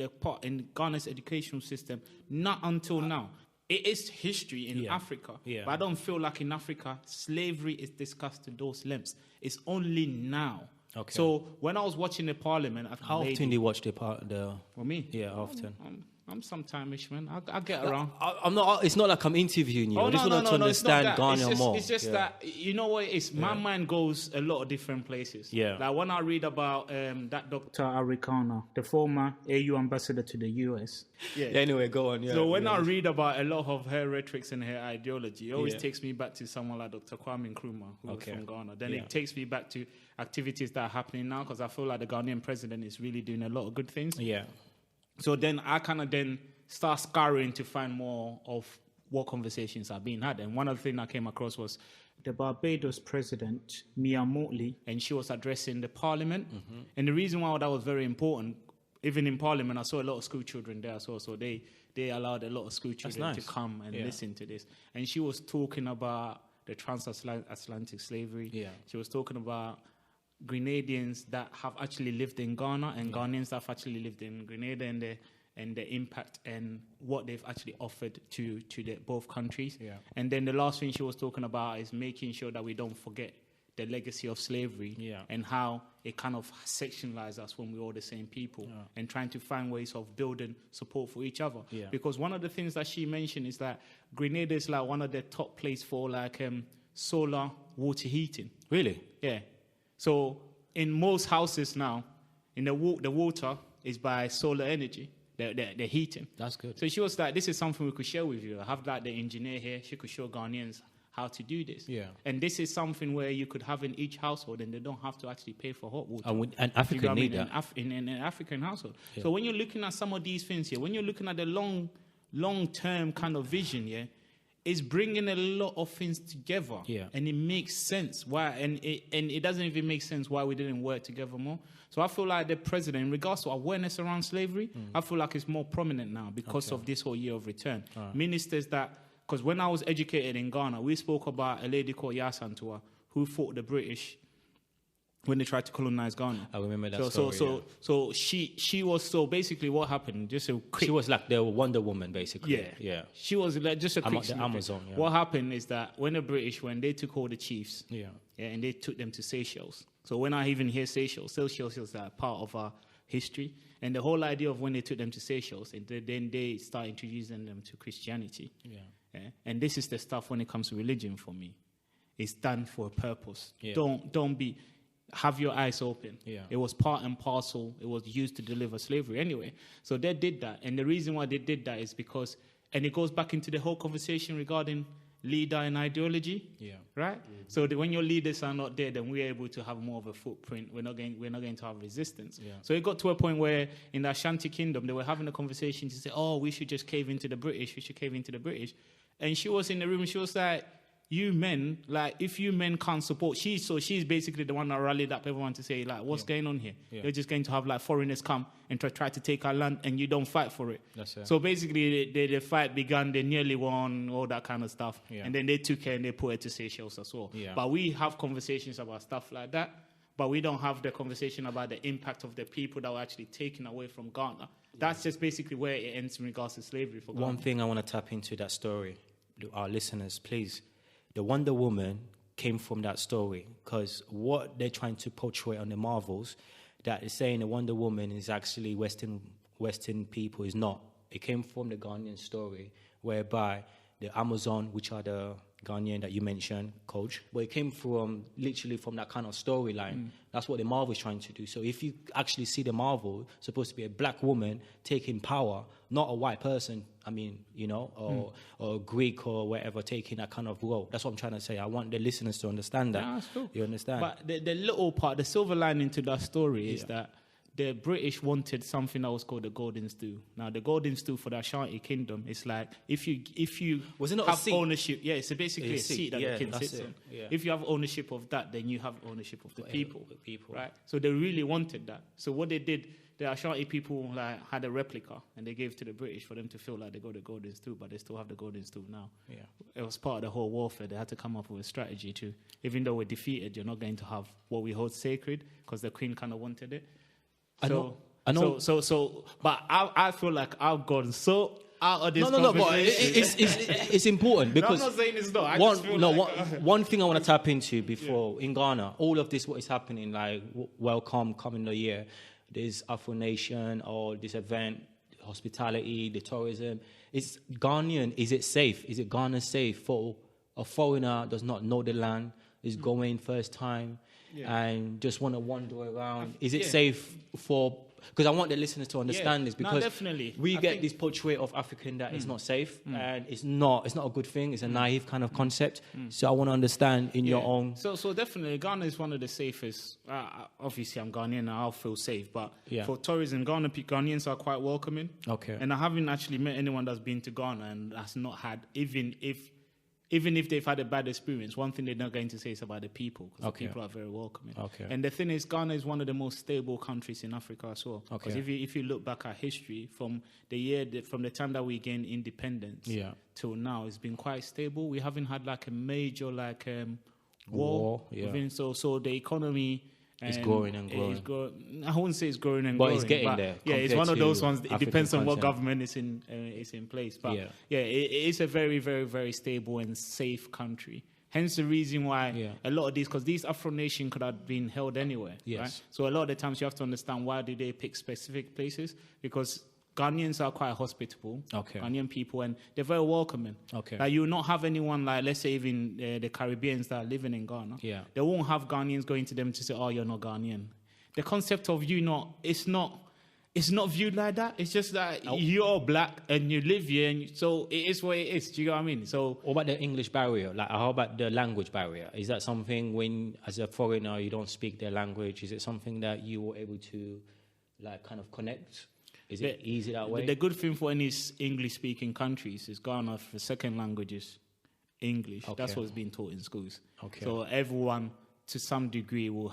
Ghana's educational system, not until now. It is history in Yeah. Africa, Yeah. but I don't feel like in Africa slavery is discussed to those lengths. It's only now. Okay. So when I was watching the parliament, How often do you watch the? for me, Yeah, often. I'm sometime-ish, man. I get around. I'm not. It's not like I'm interviewing you. I just want to it's not understand that. Ghana more. It's just Yeah. that, you know what it is? My mind goes a lot of different places. Yeah. Like when I read about that Dr. Arikana, the former AU ambassador to the US. Yeah. Yeah, anyway, go on. Yeah. So when yeah. I read about a lot of her rhetorics and her ideology, it always Yeah. takes me back to someone like Dr. Kwame Nkrumah, who Okay. was from Ghana. Then Yeah. it takes me back to activities that are happening now, because I feel like the Ghanaian president is really doing a lot of good things. Yeah. So then I kind of then start scouring to find more of what conversations are being had. And one of the things I came across was the Barbados president, Mia Mottley, and she was addressing the parliament. Mm-hmm. And the reason why that was very important, even in parliament, I saw a lot of school children there as well. So they allowed a lot of school children nice. to come and Yeah. listen to this. And she was talking about the transatlantic slavery. Yeah. She was talking about Grenadians that have actually lived in Ghana and Ghanaians that have actually lived in Grenada and the impact and what they've actually offered to both countries. Yeah. And then the last thing she was talking about is making sure that we don't forget the legacy of slavery and how it kind of sectionalized us when we're all the same people and trying to find ways of building support for each other. Yeah. Because one of the things that she mentioned is that Grenada is like one of the top places for like solar water heating. Really? Yeah. So in most houses now, in the water is by solar energy, the heating. That's good. So she was like, this is something we could share with you. I have like the engineer here. She could show Ghanaians how to do this. Yeah. And this is something where you could have in each household and they don't have to actually pay for hot water. And Africa need that. In an African household. Yeah. So when you're looking at some of these things here, when you're looking at the long-term kind of vision, it's bringing a lot of things together. Yeah. And it makes sense. Why? And it doesn't even make sense why we didn't work together more. So I feel like the president, in regards to awareness around slavery, I feel like it's more prominent now because of this whole year of return. Right. Ministers that, because when I was educated in Ghana, we spoke about a lady called Yasantua who fought the British when they tried to colonize Ghana. I remember that story. So she was, so basically what happened, just a quick... She was like the Wonder Woman, basically. Yeah. She was like just a quick the Amazon, yeah. What happened is that when the British, when they took all the chiefs, and they took them to Seychelles. So when I even hear Seychelles is part of our history. And the whole idea of when they took them to Seychelles, and then they start introducing them to Christianity. Yeah. And this is the stuff when it comes to religion for me. It's done for a purpose. Yeah. Don't be... Have your eyes open. Yeah. It was part and parcel. It was used to deliver slavery anyway. So they did that. And the reason why they did that is because, and it goes back into the whole conversation regarding leader and ideology. Yeah. Right? Mm-hmm. So when your leaders are not there, then we're able to have more of a footprint. We're not going to have resistance. Yeah. So it got to a point where in the Ashanti Kingdom, they were having a conversation to say, we should just cave into the British. We should cave into the British. And she was in the room and she was like, you men, like, if you men can't support, she's basically the one that rallied up everyone to say, like, what's going on here? Yeah. You're just going to have, like, foreigners come and try to take our land and you don't fight for it. That's it. So basically, the fight began, they nearly won, all that kind of stuff. Yeah. And then they took her and they put her to Seychelles as well. Yeah. But we have conversations about stuff like that, but we don't have the conversation about the impact of the people that were actually taken away from Ghana. That's just basically where it ends in regards to slavery for Ghana. One thing I want to tap into that story, our listeners, please. The Wonder Woman came from that story because what they're trying to portray on the Marvels, that is saying the Wonder Woman is actually Western people, is not. It came from the Ghanaian story, whereby the Amazon, which are the Ghanaian that you mentioned, Coach, but it came from literally from that kind of storyline. That's what the Marvel is trying to do. So if you actually see the Marvel, supposed to be a black woman taking power, not a white person, or a Greek or whatever taking that kind of role. That's what I'm trying to say. I want the listeners to understand that. That's true. You understand? But the little part, the silver lining to that story is that the British wanted something that was called the Golden Stool. Now, the Golden Stool for the Ashanti Kingdom is like, if you was it not have a seat? ownership, it's basically a seat that the king sits on. Yeah. If you have ownership of that, then you have ownership of the people. Right? So they really wanted that. So what they did, the Ashanti people had a replica, and they gave to the British for them to feel like they got the Golden Stool, but they still have the Golden Stool now. Yeah. It was part of the whole warfare. They had to come up with a strategy to, even though we're defeated, you're not going to have what we hold sacred, because the Queen kind of wanted it. I know. But I feel like I've gone so out of this conversation. But it's important because I'm not saying it's not. One thing I want to tap into before in Ghana, all of this what is happening, like welcome coming the year, this Afro Nation or this event, hospitality, the tourism. It's Ghanaian. Is it safe? Is it Ghana safe for a foreigner does not know the land, is going first time? And just want to wander around. Is it safe for... Because I want the listeners to understand this, because definitely. We get this portrait of African that is not safe, and it's not a good thing. It's a naive kind of concept. So I want to understand in your own... So definitely, Ghana is one of the safest. Obviously, I'm Ghanaian and I'll feel safe, but for tourism, Ghanaians are quite welcoming. Okay. And I haven't actually met anyone that's been to Ghana and that's not had, even if they've had a bad experience, one thing they're not going to say is about the people, because the people are very welcoming. Okay. And the thing is, Ghana is one of the most stable countries in Africa as well. Because if you look back at history, from the time that we gained independence till now, it's been quite stable. We haven't had like a major war. So the economy It's growing and growing. I wouldn't say it's growing and But growing. it's getting there Yeah, it's compared one of those to ones. It African depends on what continent. government is in place. But it is a very, very, very stable and safe country. Hence the reason why a lot of these, because these Afro Nation could have been held anywhere. Yes. Right? So a lot of the times you have to understand why do they pick specific places, because Ghanaians are quite hospitable, Ghanaian people, and they're very welcoming. Like you will not have anyone like, let's say even the Caribbeans that are living in Ghana. They won't have Ghanaians going to them to say, oh, you're not Ghanaian. The concept of it's not viewed like that. It's just that you're black and you live here, and so it is what it is. Do you know what I mean? So what about the English barrier? Like, how about the language barrier? Is that something when, as a foreigner, you don't speak their language? Is it something that you were able to, like, kind of connect? Is it easy that way? The good thing for any English-speaking countries is Ghana, the second language is English. That's what's being taught in schools. So everyone, to some degree, will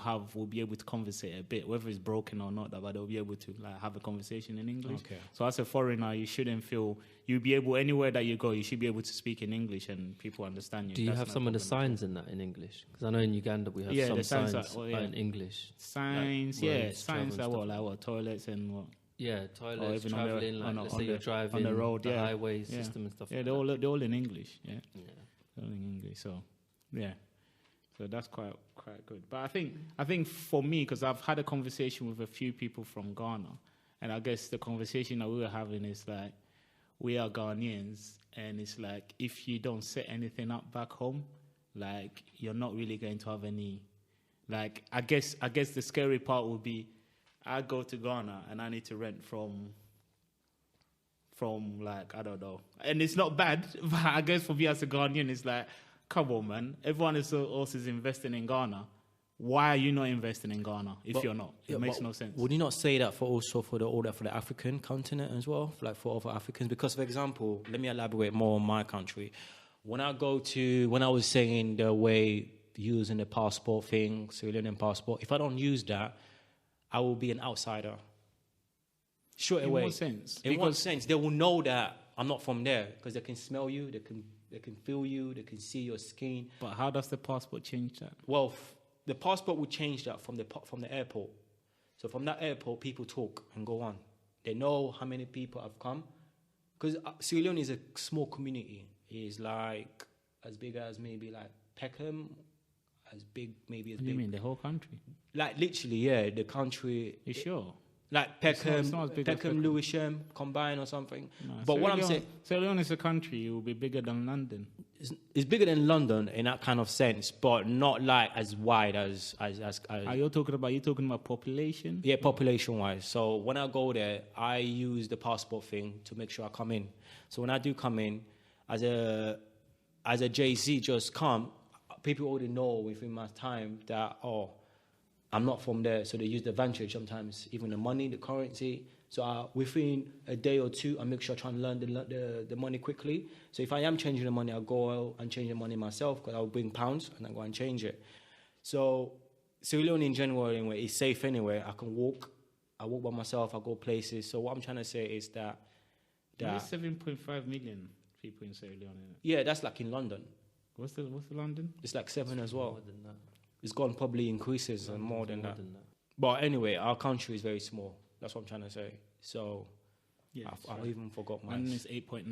be able to conversate a bit, whether it's broken or not, but they'll be able to like have a conversation in English. So as a foreigner, you shouldn't feel, you'll be able, anywhere that you go, you should be able to speak in English and people understand you. Do you have some of the signs in that in English? Because I know in Uganda we have some signs in English. Signs, signs like what toilets and what? Yeah, toilets, traveling, let's say you're driving on the road, the highway system and stuff. Yeah, like they're all in English. Yeah, all in English. So, so that's quite good. But I think for me, because I've had a conversation with a few people from Ghana, and I guess the conversation that we were having is like, we are Ghanaians, and it's like if you don't set anything up back home, like you're not really going to have any. Like I guess the scary part would be, I go to Ghana and I need to rent from like, I don't know. And it's not bad, but I guess for me as a Ghanaian, it's like, come on, man. Everyone else is investing in Ghana. Why are you not investing in Ghana if you're not? It makes no sense. Would you not say that for the African continent as well, like for other Africans? Because, for example, let me elaborate more on my country. When I was saying the way using the passport thing, Sierra Leonean passport, if I don't use that, I will be an outsider. Straight away. In what sense? In what sense? They will know that I'm not from there because they can smell you, they can feel you, they can see your skin. But how does the passport change that? Well, the passport will change that from the airport. So from that airport, people talk and go on. They know how many people have come. Because Sierra Leone is a small community. It's like as big as maybe like Peckham, as big maybe as big. What do you mean, the whole country? Like literally, yeah, the country. You sure? Like Peckham, it's not as big as Peckham, Lewisham combined or something. No, but what I'm saying, Sierra Leone is a country. It will be bigger than London. It's bigger than London in that kind of sense, but not like as wide as. Are you talking about population? Yeah, population wise. So when I go there, I use the passport thing to make sure I come in. So when I do come in, as a JC just come, people already know within my time that I'm not from there, so they use the advantage sometimes, even the money, the currency. So within a day or two, I make sure I try and learn the money quickly. So if I am changing the money, I'll go out and change the money myself because I'll bring pounds and I go and change it. So Sierra Leone in general anyway is safe anyway. I can walk. I walk by myself. I go places. So what I'm trying to say is that there's 7.5 million people in Sierra Leone. Yeah, that's like in London. What's the London? It's like 7 as well. More than that. It's gone probably increases and more than that. But anyway, our country is very small. That's what I'm trying to say. So I even forgot mine. And it's 8.9.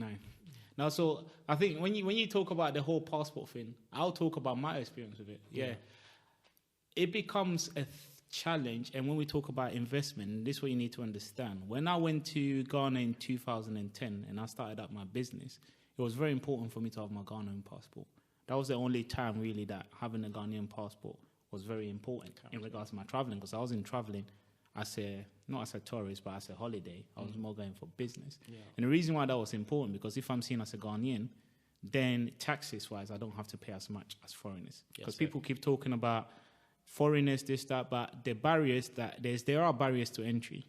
Now, so I think when you talk about the whole passport thing, I'll talk about my experience with it. Yeah. It becomes a challenge. And when we talk about investment, this is what you need to understand. When I went to Ghana in 2010 and I started up my business, it was very important for me to have my Ghanaian passport. That was the only time really that having a Ghanaian passport was very important in regards to my traveling, because I wasn't traveling not as a tourist, but as a holiday. I was more going for business. Yeah. And the reason why that was important, because if I'm seen as a Ghanaian, then taxes-wise, I don't have to pay as much as foreigners. Because people keep talking about foreigners, this, that, but the barriers there are barriers to entry.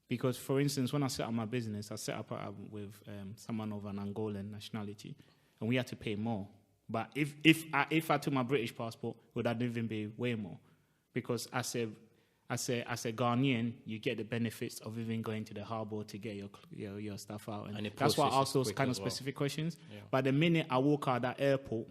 Because, for instance, when I set up my business, I set up with someone of an Angolan nationality, and we had to pay more. But if I took my British passport, it would even be way more, because as a Ghanaian, you get the benefits of even going to the harbour to get your stuff out, and that's why I ask those kind of specific questions. Yeah. But the minute I walk out that airport,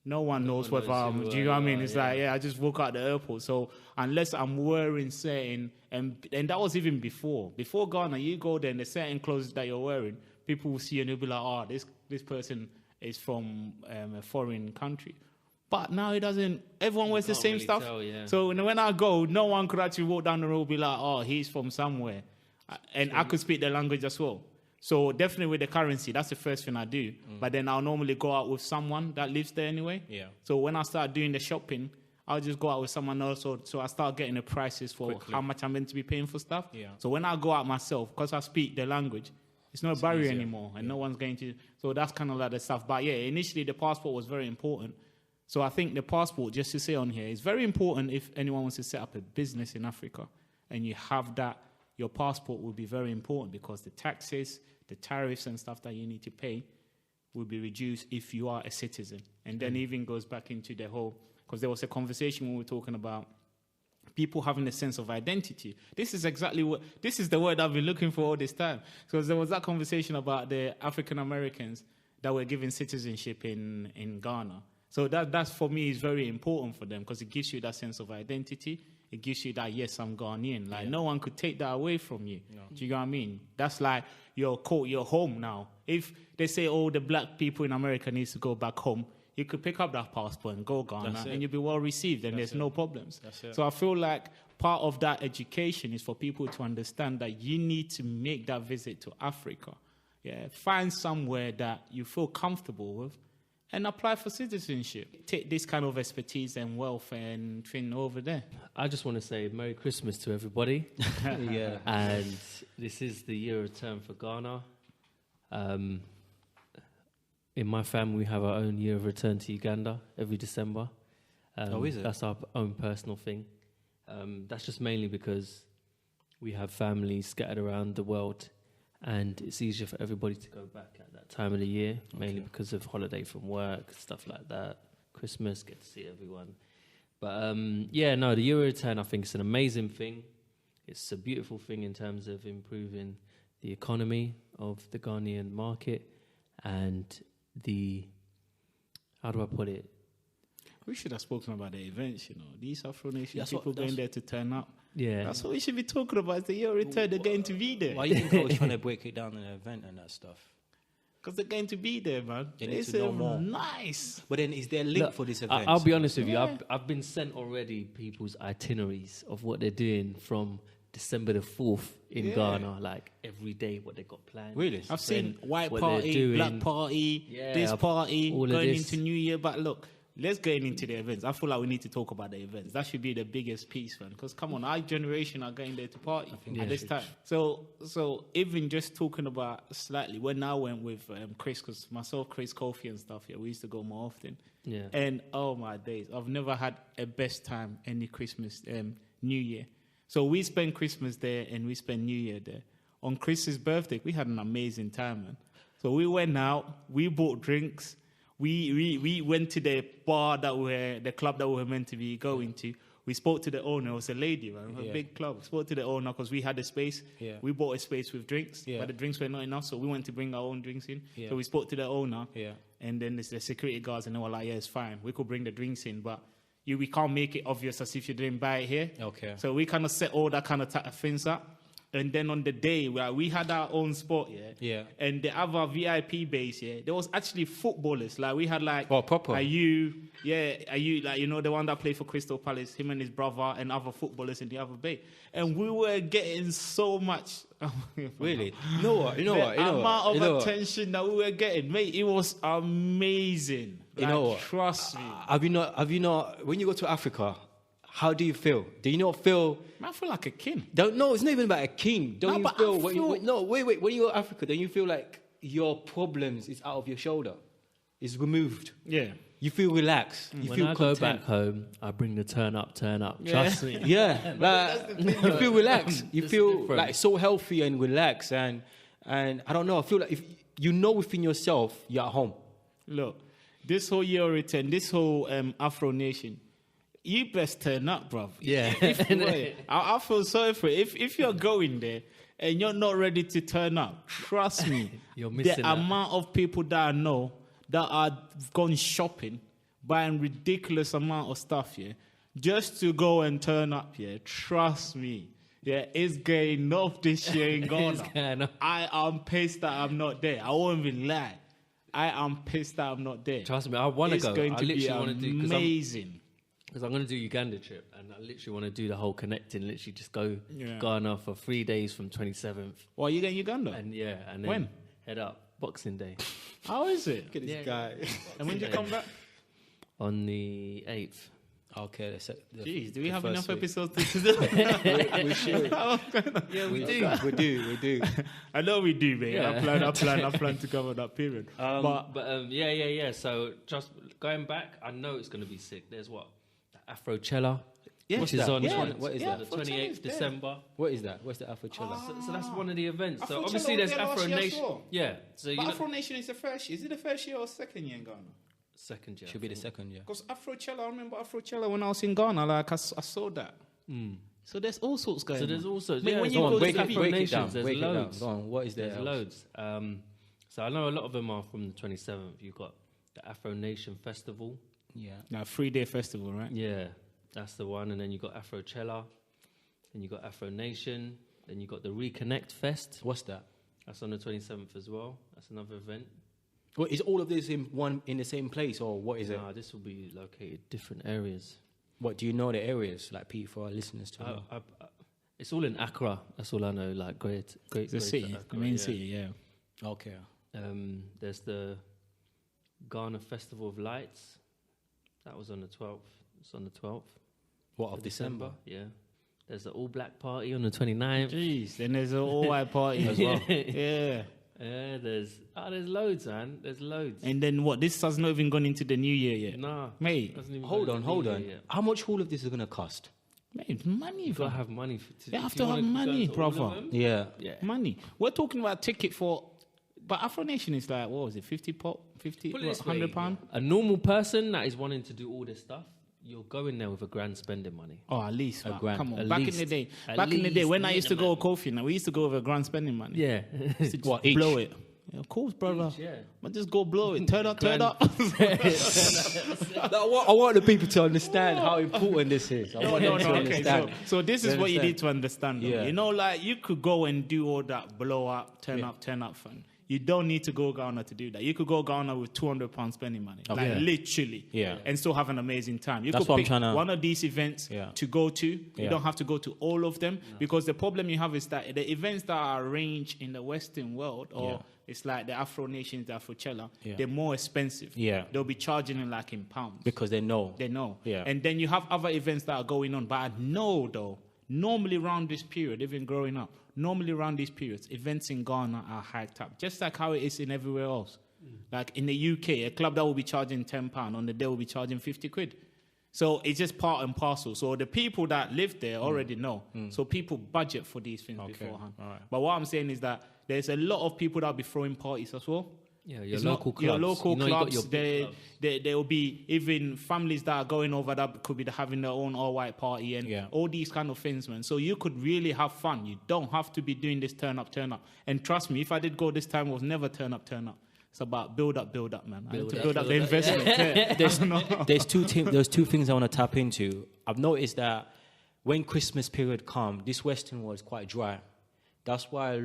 no one knows whether I'm, do you know what I mean? It's like, I just walk out the airport. So unless I'm wearing certain, and that was even before Ghana, you go there and the certain clothes that you're wearing, people will see you and they'll be like, oh, this person is from a foreign country. But now it doesn't, everyone wears the same really stuff. So when I go, no one could actually walk down the road and be like, oh, he's from somewhere. And I could speak the language as well. So definitely with the currency, that's the first thing I do. But then I'll normally go out with someone that lives there anyway. Yeah. So when I start doing the shopping, I'll just go out with someone else. So I start getting the prices for how much I'm meant to be paying for stuff. Yeah. So when I go out myself, because I speak the language, it's no barrier anymore. And no one's going to... So that's kind of like the stuff. But yeah, initially the passport was very important. So I think the passport, just to say on here, is very important if anyone wants to set up a business in Africa. And you have that, your passport will be very important because the taxes... the tariffs and stuff that you need to pay will be reduced if you are a citizen. And then even goes back into the whole, because there was a conversation when we were talking about people having a sense of identity. This is the word I've been looking for all this time. Because there was that conversation about the African Americans that were given citizenship in Ghana. So that's for me is very important for them because it gives you that sense of identity. It gives you that, yes, I'm Ghanaian. Like, no one could take that away from you. No. Do you know what I mean? That's like you're home now. If they say, oh, the black people in America needs to go back home, you could pick up that passport and go Ghana, and you'll be well received, and there's no problems. So I feel like part of that education is for people to understand that you need to make that visit to Africa. Yeah, find somewhere that you feel comfortable with, and apply for citizenship. Take this kind of expertise and wealth and train over there. I just want to say Merry Christmas to everybody. Yeah. And this is the year of return for Ghana. In my family, we have our own year of return to Uganda every December. Is it? That's our own personal thing. That's just mainly because we have families scattered around the world, and it's easier for everybody to go back at that time of the year, mainly because of holiday from work, stuff like that. Christmas, get to see everyone. But the year of return, I think it's an amazing thing. It's a beautiful thing in terms of improving the economy of the Ghanaian market and how do I put it? We should have spoken about the events, These Afro Nation people going there to turn up. Yeah. That's what we should be talking about. It's the year of return. They're going to be there. Why do you think I was trying to break it down in an event and that stuff? Because they're going to be there, man. They need to know more. Nice. But then is there a link for this event? I'll be honest with you. I've been sent already people's itineraries of what they're doing from December the 4th in Ghana, like every day what they got planned. Really? I've seen white party, black party, this party, going into New Year. But look, let's get into the events. I feel like we need to talk about the events. That should be the biggest piece, man. Because come on, our generation are going there to party at this time. So even just talking about slightly, when I went with Chris, because myself, Chris, Kofi and stuff, we used to go more often. Yeah. And oh my days, I've never had a best time any Christmas, New Year. So we spent Christmas there and we spent New Year there. On Chris's birthday, we had an amazing time, man. So we went out, we bought drinks. We went to the the club that we were meant to be going to. We spoke to the owner. It was a lady, man. A big club. We spoke to the owner because we had a space. Yeah. We bought a space with drinks, but the drinks were not enough, so we went to bring our own drinks in. Yeah. So we spoke to the owner, and then there's the security guards, and they were like, yeah, it's fine. We could bring the drinks in, but we can't make it obvious as if you didn't buy it here. Okay. So we kind of set all that kind of things up. And then on the day where we had our own spot, and the other VIP base, there was actually footballers. Like we had proper. Are you like the one that played for Crystal Palace, him and his brother, and other footballers in the other bay, and we were getting so much. Really? You know what? Amount of attention that we were getting, mate, it was amazing. You know what? Trust me. Have you not? When you go to Africa, how do you feel? Do you not feel? I feel like a king. No, it's not even about a king. Don't you feel? When you go to Africa, don't you feel like your problems is out of your shoulder, is removed? Yeah. You feel relaxed. You feel content. Go back home, I bring the turn up. Trust me. Yeah, you feel relaxed. You feel like so healthy and relaxed, and I don't know. I feel like if you know within yourself, you're at home. Look, this whole year return, this whole Afro Nation. You best turn up, bruv. Yeah. I feel sorry for it. If you're going there and you're not ready to turn up, trust me, you're missing the amount of people that I know that are gone shopping buying ridiculous amount of stuff, yeah, just to go and turn up, yeah. Trust me, yeah, it's going off this year in Ghana. I am pissed that I'm not there. I won't even lie. I am pissed that I'm not there. Trust me, I want to go. It's going I to be literally want to do amazing. because I'm going to do Uganda trip, and I literally want to do the whole connecting. Literally, just go Yeah. Ghana for 3 days from 27th, Well, you going Uganda? and and then When? head up Boxing Day How is it? Look at this Yeah. guy. And when do you come back? on the 8th. Okay, Jeez, do we have enough week. episodes to do? We should. Yeah, we do. We do. I know we do, mate. Yeah. I plan to cover that period. Yeah. So just going back, I know it's going to be sick. There's what? The Afrochella, Yeah. which What's is that? on What is that? the Afrochella's 28th there. December. What is that? What's the Afrochella? So that's one of the events. So Afrochella obviously was there's there last Afro year as Nation. well. Yeah. So you But know, Afro Nation is the first year. Is it the first year or second year in Ghana? second year. Should be the second, yeah. Because Afrochella, I remember Afrochella when I was in Ghana. Like I saw that. So there's all sorts going So on. there's also Mate, when there's you Go go on, to break the it, beach- break it Nations, down. there's Break it down. loads. Go on, what is there? There's else? loads. So I know a lot of them are from the 27th. You've got the Afro Nation Festival. Yeah. Now, 3-day festival, right? Yeah, that's the one. And then you got Afrochella. Then you got Afro Nation. Then you got the Reconnect Fest. What's that? That's on the 27th as well. That's another event. Well, is all of this in the same place, or what is it? Nah, this will be located different areas. What do you know the areas, like Pete, for our listeners to know? It's all in Accra. That's all I know. Like great. The city, Accra, the main yeah. city, yeah. Okay. There's the Ghana Festival of Lights. That was on the 12th. It's on the 12th What, of December? Yeah. There's the All Black Party on the 29th. Jeez, then there's an all-white party as well. Yeah. Yeah, there's loads, man. There's loads. And then what? This has not even gone into the new year yet. Nah, Mate, doesn't even Hold go on, into hold the on. year yet. How much all of this is going to cost? mate, money, You gotta fam. have money. You have if to have wanna go money, to all of brother. them. Yeah. Yeah. Money. We're talking about ticket for, but Afro Nation is like, what was it, 50 pop, 50, Put it what, this way, 100 pound? A normal person that is wanting to do all this stuff, you're going there with a grand spending money. Oh, at least, man. grand. Come on. At Back least. in the day, At when least I used to go with Kofi, now we used to go with a grand spending money. Yeah. To What, just each? blow it. Yeah, of course, brother. Each, yeah. But just go blow it. Turn up. I want the people to understand how important this is. I want them to Okay, understand. so this is You what you understand? need to understand. Though. Yeah. You know, like you could go and do all that blow up, turn up fun. You don't need to go Ghana to do that. You could go Ghana with £200 spending money, Okay. like Yeah. literally, Yeah. and still have an amazing time. You That's could what I'm pick trying to- one of these events Yeah. to go to. You Yeah. don't have to go to all of them because the problem you have is that the events that are arranged in the Western world, or Yeah. it's like the Afro Nations, the Afrochella, Yeah. they're more expensive. Yeah. They'll be charging it like in pounds. Because they know. They know. Yeah. And then you have other events that are going on. But I know, though, normally around this period, even growing up, normally around these periods, events in Ghana are hyped up, just like how it is in everywhere else. Like in the UK, a club that will be charging £10 on the day will be charging 50 quid. So it's just part and parcel. So the people that live there already know. So people budget for these things beforehand. All right. But what I'm saying is that there's a lot of people that will be throwing parties as well. Yeah, your It's local not, clubs. Your local You know you got clubs. your big clubs. There will be even families that are going over that could be having their own all-white party and Yeah. all these kind of things, man. So you could really have fun. You don't have to be doing this turn up. And trust me, if I did go this time, it was never turn up. It's about build up, man. I need to build up the investment. Yeah. There's two things I want to tap into. I've noticed that when Christmas period comes, this Western world is quite dry. That's why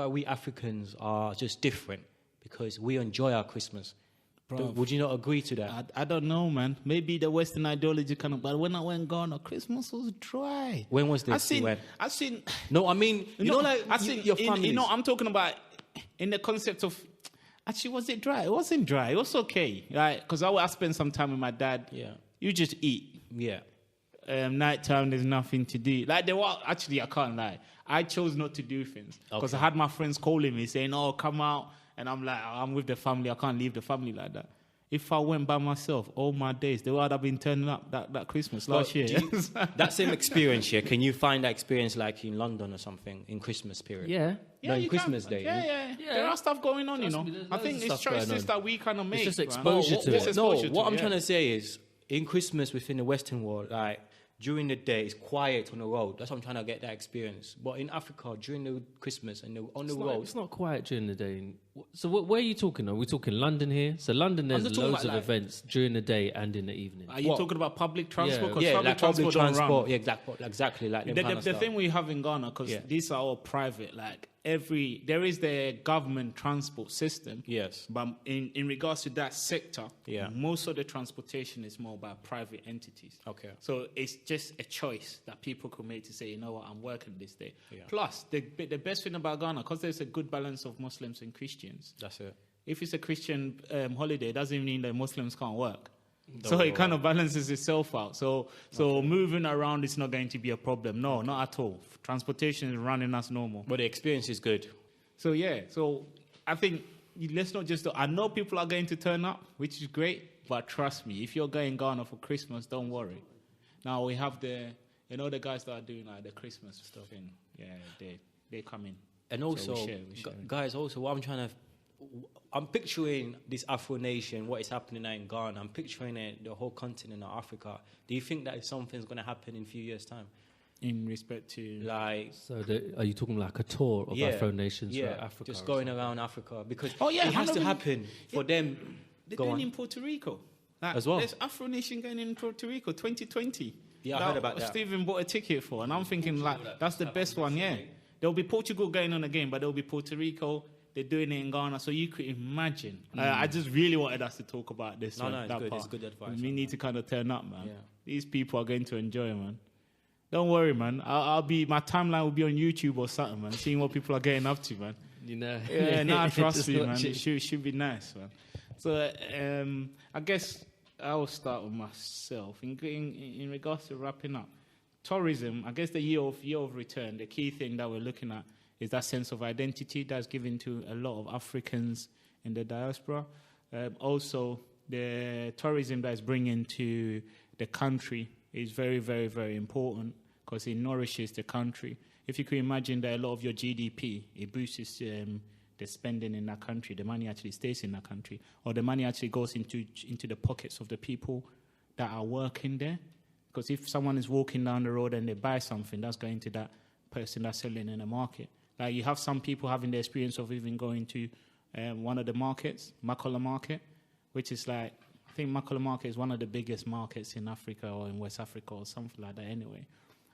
we Africans are just different, because we enjoy our Christmas. Bruv. Would you not agree to that? I don't know, man. Maybe the Western ideology kind of, but when I went Ghana, Christmas was dry. When was this? I seen. No, I mean, you know, like I seen your family. I'm talking about in the concept of. Actually, was it dry? It wasn't dry. It was okay, right? Because I spent some time with my dad. Yeah. You just eat. Yeah. Nighttime, there's nothing to do. Like there were actually, I can't lie. I chose not to do things because I had my friends calling me saying, "Oh, come out," and I'm like, "I'm with the family. I can't leave the family like that." If I went by myself, all my days, they would have been turning up that Christmas last year. That same experience here, can you find that experience like in London or something in Christmas period? Yeah. No, in you Christmas can. Day. Yeah. Yeah. There are stuff going on, Trust you know. me, there's I loads think of it's stuff going choices on. that we kind of make. just man. exposure to Just it. exposure What to I'm it, trying to say is, in Christmas within the Western world, like during the day, it's quiet on the road. That's what I'm trying to get that experience. But in Africa, during the Christmas and on the road, It's not quiet during the day So where are you talking? Are we talking London here? So London, there's just talking loads of about, like- events during the day and in the evening. Are you What? talking about public transport? Yeah. 'Cause Yeah, public like public don't run. transport. Yeah, exactly. Like them The, kind the, of the stuff. thing we have in Ghana, because Yeah. these are all private, like there is the government transport system. Yes. But in regards to that sector, Yeah. most of the transportation is more by private entities. Okay. So it's just a choice that people could make to say, you know what, I'm working this day. Yeah. Plus, the best thing about Ghana, because there's a good balance of Muslims and Christians. That's it. If it's a Christian holiday, it doesn't mean that Muslims can't work. Don't So worry it kind of balances itself out. So moving around is not going to be a problem. No, not at all. Transportation is running as normal. But the experience is good. So yeah, so I think let's not just. I know people are going to turn up, which is great. But trust me, if you're going Ghana for Christmas, don't worry. Now we have the guys that are doing like the Christmas stuff, and yeah, they come in. And So also, we share. guys, also what I'm picturing this Afro nation, what is happening now in Ghana. I'm picturing it, the whole continent of Africa. Do you think that if something's going to happen in a few years' time? In respect to Like, So are you talking like a tour of Afro nations yeah, for Africa? just or going something? around Africa? Because Oh, yeah, it has to 100%. happen for them. they're Go doing on. in Puerto Rico As well? There's Afro Nation going in Puerto Rico 2020. Yeah, I heard about that. Stephen bought a ticket for, and I'm thinking like that's the best one. Yeah, there'll be Portugal going on again, but there'll be Puerto Rico. They're doing it in Ghana, so you could imagine. I just really wanted us to talk about this. No, it's that good. part. It's good advice. We need to kind of turn up, man. Yeah. These people are going to enjoy, man. Don't worry, man. My timeline will be on YouTube or something, man. Seeing what people are getting up to, man. You know? Yeah, nah, trust Just me, man. watch It should be nice, man. So I guess I'll start with myself. In regards to wrapping up, tourism, I guess the year of return, the key thing that we're looking at is that sense of identity that's given to a lot of Africans in the diaspora. Also, the tourism that is bringing to the country is very, very, very important because it nourishes the country. If you could imagine that a lot of your GDP, it boosts the spending in that country, the money actually stays in that country, or the money actually goes into the pockets of the people that are working there. Because if someone is walking down the road and they buy something, that's going to that person that's selling in the market. Like you have some people having the experience of even going to one of the markets, Makola Market, which is like, I think Makola Market is one of the biggest markets in Africa or in West Africa or something like that anyway.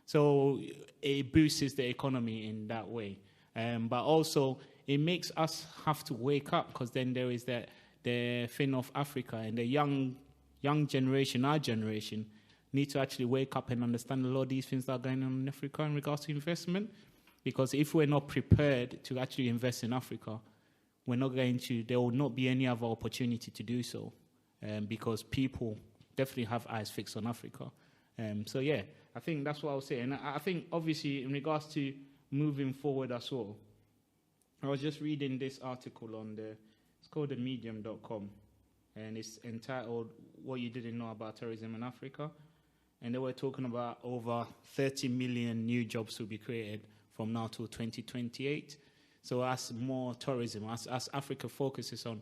So it boosts the economy in that way. But also it makes us have to wake up because then there is the thing of Africa and the young generation, our generation, need to actually wake up and understand a lot of these things that are going on in Africa in regards to investment. Because if we're not prepared to actually invest in Africa, there will not be any other opportunity to do so. Because people definitely have eyes fixed on Africa. So yeah, I think that's what I was saying. And I think obviously in regards to moving forward as well, I was just reading this article it's called themedium.com, and it's entitled What You Didn't Know About Tourism in Africa. And they were talking about over 30 million new jobs will be created from now till 2028. So as more tourism, as Africa focuses on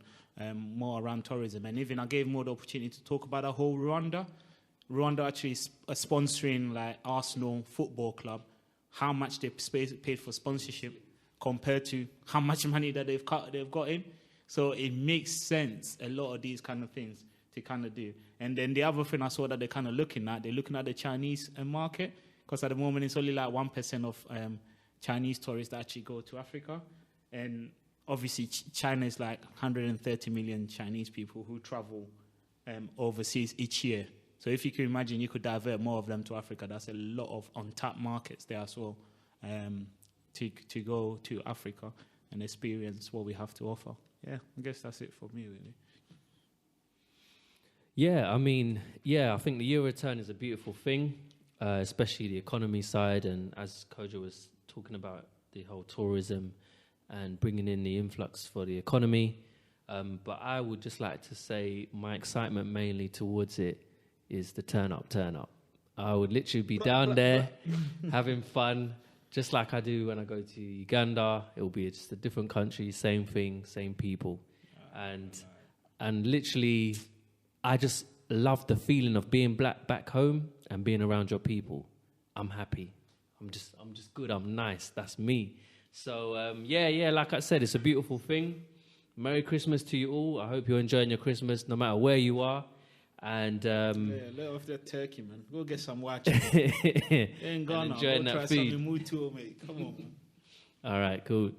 more around tourism, and even I gave more the opportunity to talk about the whole Rwanda. Rwanda actually is sponsoring like Arsenal Football Club, how much they paid for sponsorship compared to how much money that they've got in. So it makes sense, a lot of these kind of things to kind of do. And then the other thing I saw that they're kind of looking at the Chinese market, because at the moment it's only like 1% of Chinese tourists that actually go to Africa. And obviously China is like 130 million Chinese people who travel overseas each year. So if you can imagine, you could divert more of them to Africa. That's a lot of untapped markets there as well to go to Africa and experience what we have to offer. Yeah, I guess that's it for me, really. Yeah, I mean, I think the year return is a beautiful thing, especially the economy side. And as Kojo was talking about, the whole tourism and bringing in the influx for the economy. But I would just like to say my excitement mainly towards it is the turn up. I would literally be down there having fun, just like I do when I go to Uganda. It will be just a different country, same thing, same people. And literally, I just love the feeling of being black back home and being around your people. I'm happy. I'm just good. I'm nice. That's me. So, like I said, it's a beautiful thing. Merry Christmas to you all. I hope you're enjoying your Christmas, no matter where you are. And let off that turkey, man. Go get some watch. In Ghana, enjoying go that try food. some mutu, mate. Come on, man. all right, cool.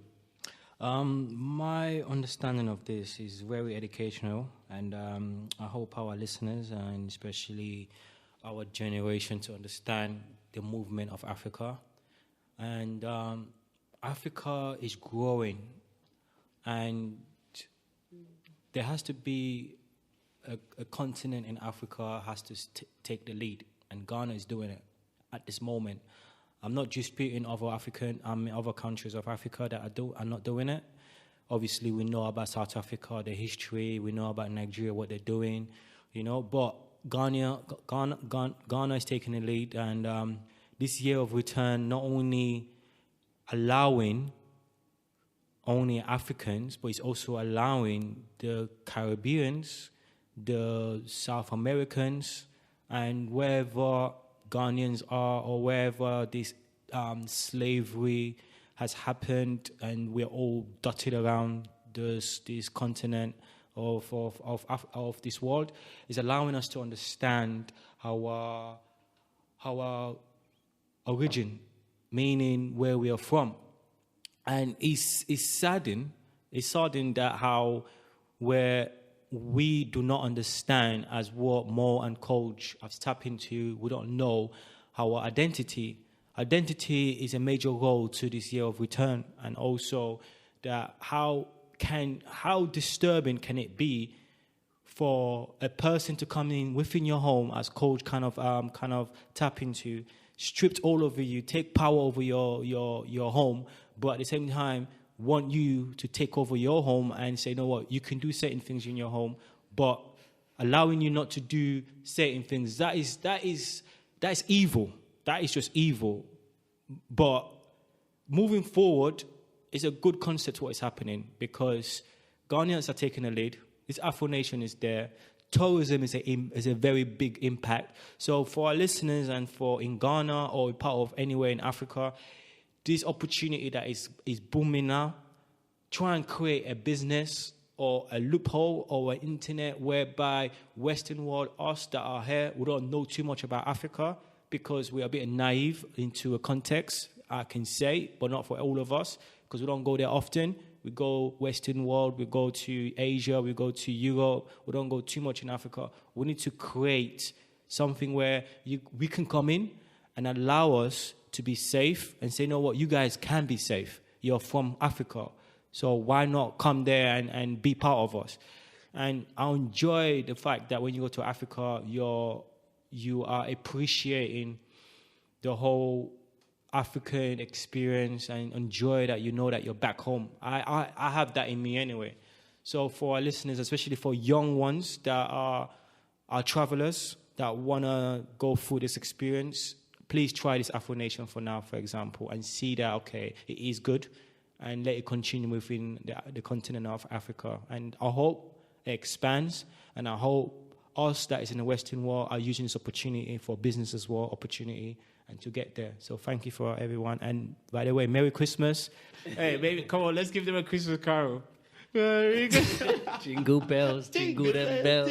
My understanding of this is very educational, and I hope our listeners, and especially our generation, to understand the movement of Africa. And Africa is growing, and there has to be a continent in Africa has to take the lead, and Ghana is doing it at this moment. I'm not disputing other countries of Africa that are not doing it. Obviously, we know about South Africa, the history. We know about Nigeria, what they're doing, But Ghana is taking the lead, and this year of return not only allowing only Africans, but it's also allowing the Caribbeans, the South Americans, and wherever Ghanaians are, or wherever this slavery has happened, and we're all dotted around this continent of this world, is allowing us to understand our origin, meaning where we are from. And it's saddening that how where we do not understand, as what Mo and Coach have tapped into, we don't know our identity. Identity is a major role to this year of return, and also that how disturbing can it be for a person to come in within your home, as Coach kind of tap into, stripped all over you, take power over your home, but at the same time want you to take over your home and say, you know what, you can do certain things in your home, but allowing you not to do certain things, that is evil. That is just evil. But moving forward, it's a good concept what is happening, because Ghanaians are taking the lead. This Afro Nation is there. Tourism is a very big impact. So for our listeners, and for in Ghana or part of anywhere in Africa, this opportunity that is booming now, try and create a business or a loophole or an internet whereby Western world, us that are here, we don't know too much about Africa because we are a bit naive into a context, I can say, but not for all of us, because we don't go there often. We go Western world, we go to Asia, we go to Europe. We don't go too much in Africa. We need to create something where we can come in and allow us to be safe and say, you know what, you guys can be safe. You're from Africa. So why not come there and be part of us? And I enjoy the fact that when you go to Africa, you are appreciating the whole African experience and enjoy that you know that you're back home. I have that in me anyway. So for our listeners, especially for young ones that are travelers that want to go through this experience, please try this Afro Nation for now, for example, and see that, okay, it is good, and let it continue within the continent of Africa. And I hope it expands, and I hope us that is in the Western world are using this opportunity for business as well, opportunity, and to get there. So thank you for everyone. And by the way, Merry Christmas. Hey, baby, come on, let's give them a Christmas carol. Jingle bells, jingle them bells.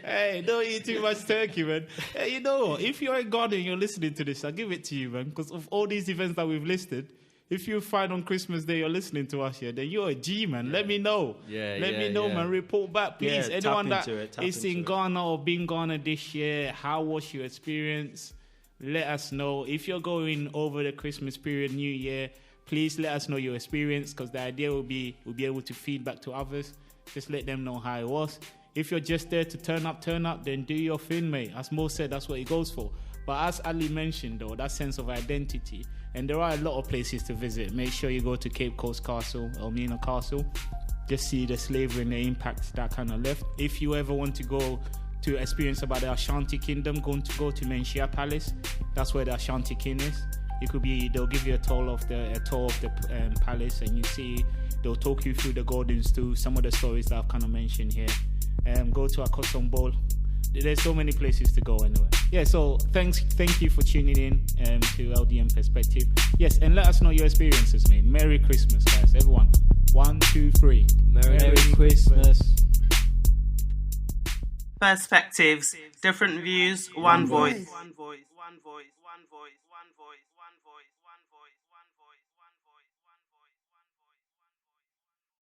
Hey, don't eat too much turkey, man. Hey, you know what? If you're in Ghana and you're listening to this, I'll give it to you, man. Because of all these events that we've listed, if you find on Christmas Day you're listening to us here, then you're a G, man. Let me know. Let me know, man. Report back, please. Anyone that is in Ghana or been Ghana this year, how was your experience? Let us know. If you're going over the Christmas period, New Year, please let us know your experience, because the idea will be we'll be able to feed back to others. Just let them know how it was. If you're just there to turn up, then do your thing, mate. As Mo said, that's what it goes for. But as Ali mentioned, though, that sense of identity, and there are a lot of places to visit. Make sure you go to Cape Coast Castle, Elmina Castle. Just see the slavery and the impact that kind of left. If you ever want to go to experience about the Ashanti Kingdom, go to Menchia Palace. That's where the Ashanti King is. They'll give you a tour of the palace, and they'll talk you through the gardens too. Some of the stories that I've kind of mentioned here. Go to Akosombo Bowl. There's so many places to go anyway. Yeah, so thank you for tuning in to LDM Perspective. Yes, and let us know your experiences, man. Merry Christmas, guys, everyone. 1, 2, 3. Merry Christmas. Perspectives, different views, one voice.